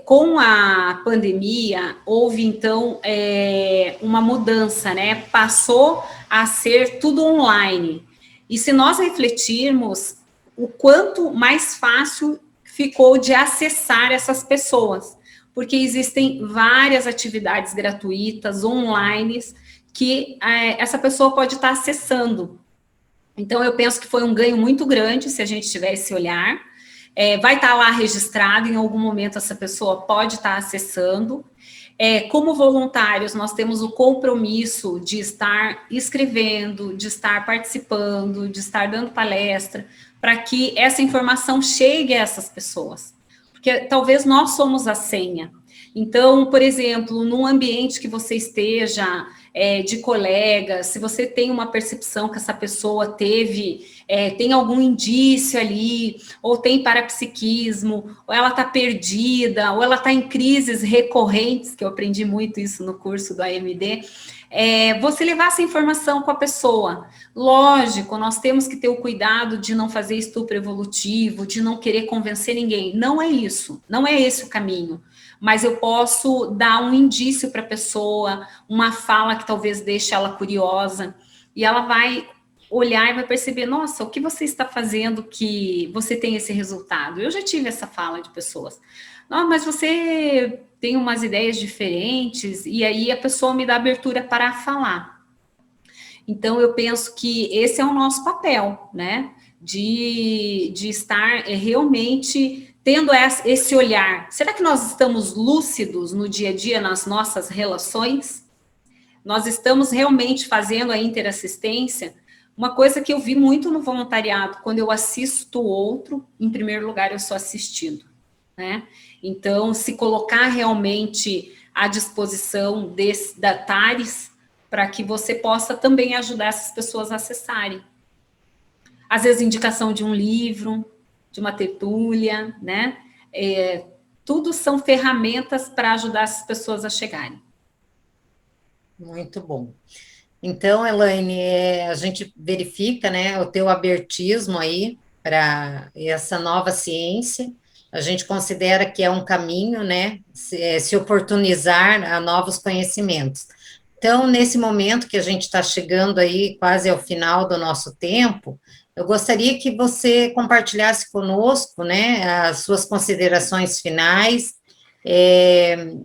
Com a pandemia, houve, então, uma mudança, né? Passou a ser tudo online. E se nós refletirmos, o quanto mais fácil ficou de acessar essas pessoas, porque existem várias atividades gratuitas, online, que essa pessoa pode estar acessando. Então, eu penso que foi um ganho muito grande, se a gente tiver esse olhar. Vai estar lá registrado, em algum momento essa pessoa pode estar acessando. Como voluntários, nós temos o compromisso de estar escrevendo, de estar participando, de estar dando palestra, para que essa informação chegue a essas pessoas. Porque talvez nós somos a senha. Então, por exemplo, num ambiente que você esteja, de colegas, se você tem uma percepção que essa pessoa tem algum indício ali, ou tem parapsiquismo, ou ela está perdida, ou ela está em crises recorrentes, que eu aprendi muito isso no curso do AMD, você levar essa informação com a pessoa. Lógico, nós temos que ter o cuidado de não fazer estupro evolutivo, de não querer convencer ninguém. Não é isso, não é esse o caminho. Mas eu posso dar um indício para a pessoa, uma fala que talvez deixe ela curiosa, e ela vai olhar e vai perceber, nossa, o que você está fazendo que você tem esse resultado? Eu já tive essa fala de pessoas. Não, mas você tem umas ideias diferentes, e aí a pessoa me dá abertura para falar. Então, eu penso que esse é o nosso papel, né? De estar realmente tendo esse olhar. Será que nós estamos lúcidos no dia a dia nas nossas relações? Nós estamos realmente fazendo a interassistência? Uma coisa que eu vi muito no voluntariado, quando eu assisto o outro, em primeiro lugar, eu sou assistido, né? Então, se colocar realmente à disposição da TARES, para que você possa também ajudar essas pessoas a acessarem. Às vezes, indicação de um livro, de uma tertúlia, né? Tudo são ferramentas para ajudar essas pessoas a chegarem. Muito bom. Então, Elaine, a gente verifica, né, o teu abertismo aí para essa nova ciência. A gente considera que é um caminho, né, se oportunizar a novos conhecimentos. Então, nesse momento que a gente está chegando aí quase ao final do nosso tempo, eu gostaria que você compartilhasse conosco, né, as suas considerações finais,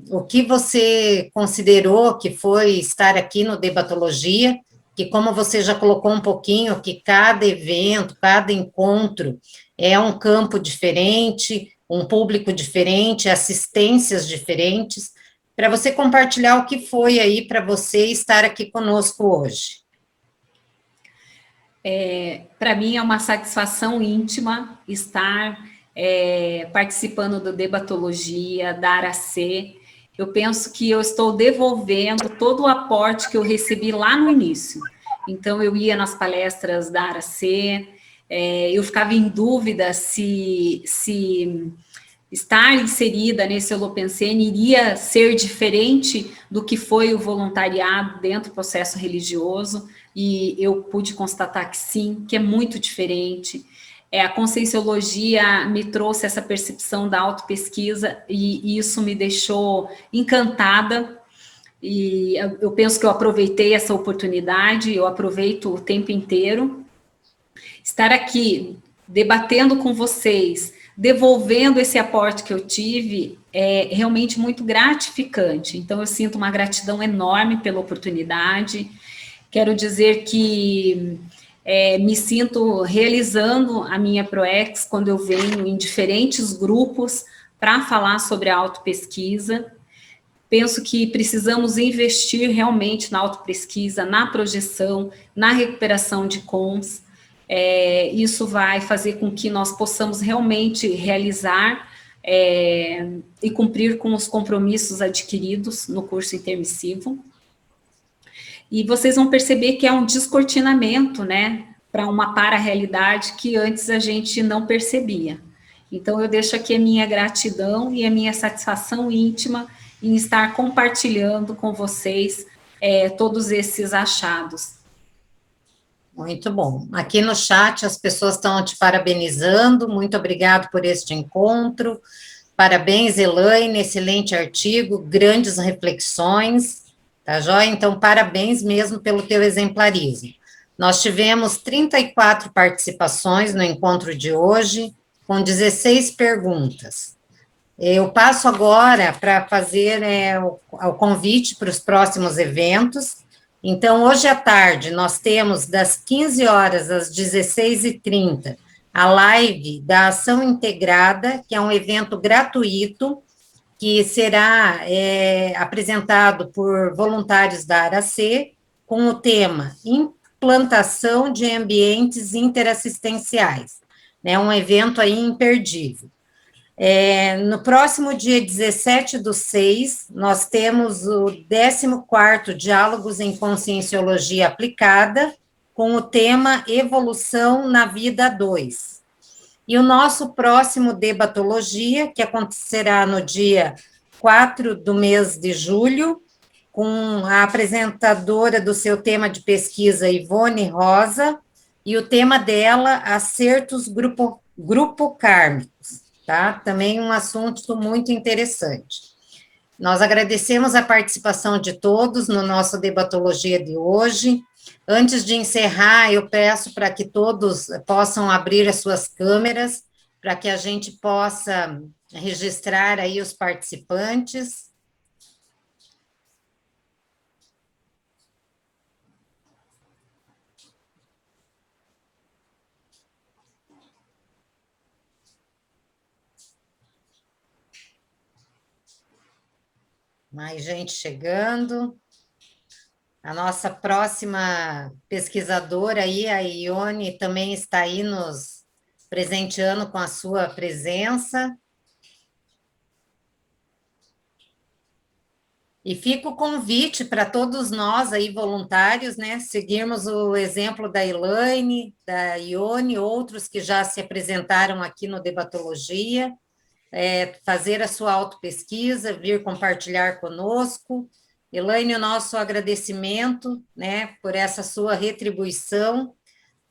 o que você considerou que foi estar aqui no Debatologia, que como você já colocou um pouquinho, que cada evento, cada encontro é um campo diferente, um público diferente, assistências diferentes, para você compartilhar o que foi aí para você estar aqui conosco hoje. Para mim é uma satisfação íntima estar participando do Debatologia, da Aracê. Eu penso que eu estou devolvendo todo o aporte que eu recebi lá no início. Então, eu ia nas palestras da Aracê, eu ficava em dúvida se estar inserida nesse Holopensene iria ser diferente do que foi o voluntariado dentro do processo religioso, e eu pude constatar que sim, que é muito diferente. A conscienciologia me trouxe essa percepção da autopesquisa, e isso me deixou encantada, e eu penso que eu aproveitei essa oportunidade, eu aproveito o tempo inteiro. Estar aqui debatendo com vocês, devolvendo esse aporte que eu tive, é realmente muito gratificante. Então, eu sinto uma gratidão enorme pela oportunidade. Quero dizer que me sinto realizando a minha ProEx quando eu venho em diferentes grupos para falar sobre a autopesquisa. Penso que precisamos investir realmente na autopesquisa, na projeção, na recuperação de cons. Isso vai fazer com que nós possamos realmente realizar e cumprir com os compromissos adquiridos no curso intermissivo. E vocês vão perceber que é um descortinamento, né, para uma para-realidade que antes a gente não percebia. Então, eu deixo aqui a minha gratidão e a minha satisfação íntima em estar compartilhando com vocês todos esses achados. Muito bom. Aqui no chat as pessoas estão te parabenizando, muito obrigado por este encontro, parabéns, Elaine, excelente artigo, grandes reflexões, tá joia? Então, parabéns mesmo pelo teu exemplarismo. Nós tivemos 34 participações no encontro de hoje, com 16 perguntas. Eu passo agora para fazer o convite para os próximos eventos. Então, hoje à tarde, nós temos das 15 horas às 16h30, a live da Ação Integrada, que é um evento gratuito, que será apresentado por voluntários da ARACê, com o tema Implantação de Ambientes Interassistenciais, né, um evento aí imperdível. No próximo dia 17/6, nós temos o 14º Diálogos em Conscienciologia Aplicada, com o tema Evolução na Vida 2. E o nosso próximo Debatologia, que acontecerá no dia 4 do mês de julho, com a apresentadora do seu tema de pesquisa, Ivone Rosa, e o tema dela, Acertos Grupo Kármicos, tá? Também um assunto muito interessante. Nós agradecemos a participação de todos no nosso Debatologia de hoje. Antes de encerrar, eu peço para que todos possam abrir as suas câmeras, para que a gente possa registrar aí os participantes. Mais gente chegando. A nossa próxima pesquisadora aí, a Ione, também está aí nos presenteando com a sua presença. E fica o convite para todos nós aí, voluntários, né, seguirmos o exemplo da Elaine, da Ione, outros que já se apresentaram aqui no Debatologia, fazer a sua autopesquisa, vir compartilhar conosco. Elaine, o nosso agradecimento, né, por essa sua retribuição.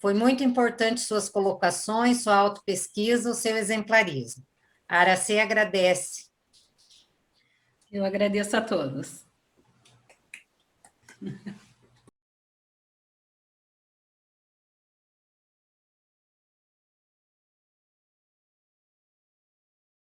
Foi muito importante suas colocações, sua autopesquisa, o seu exemplarismo. A ARACê agradece. Eu agradeço a todos.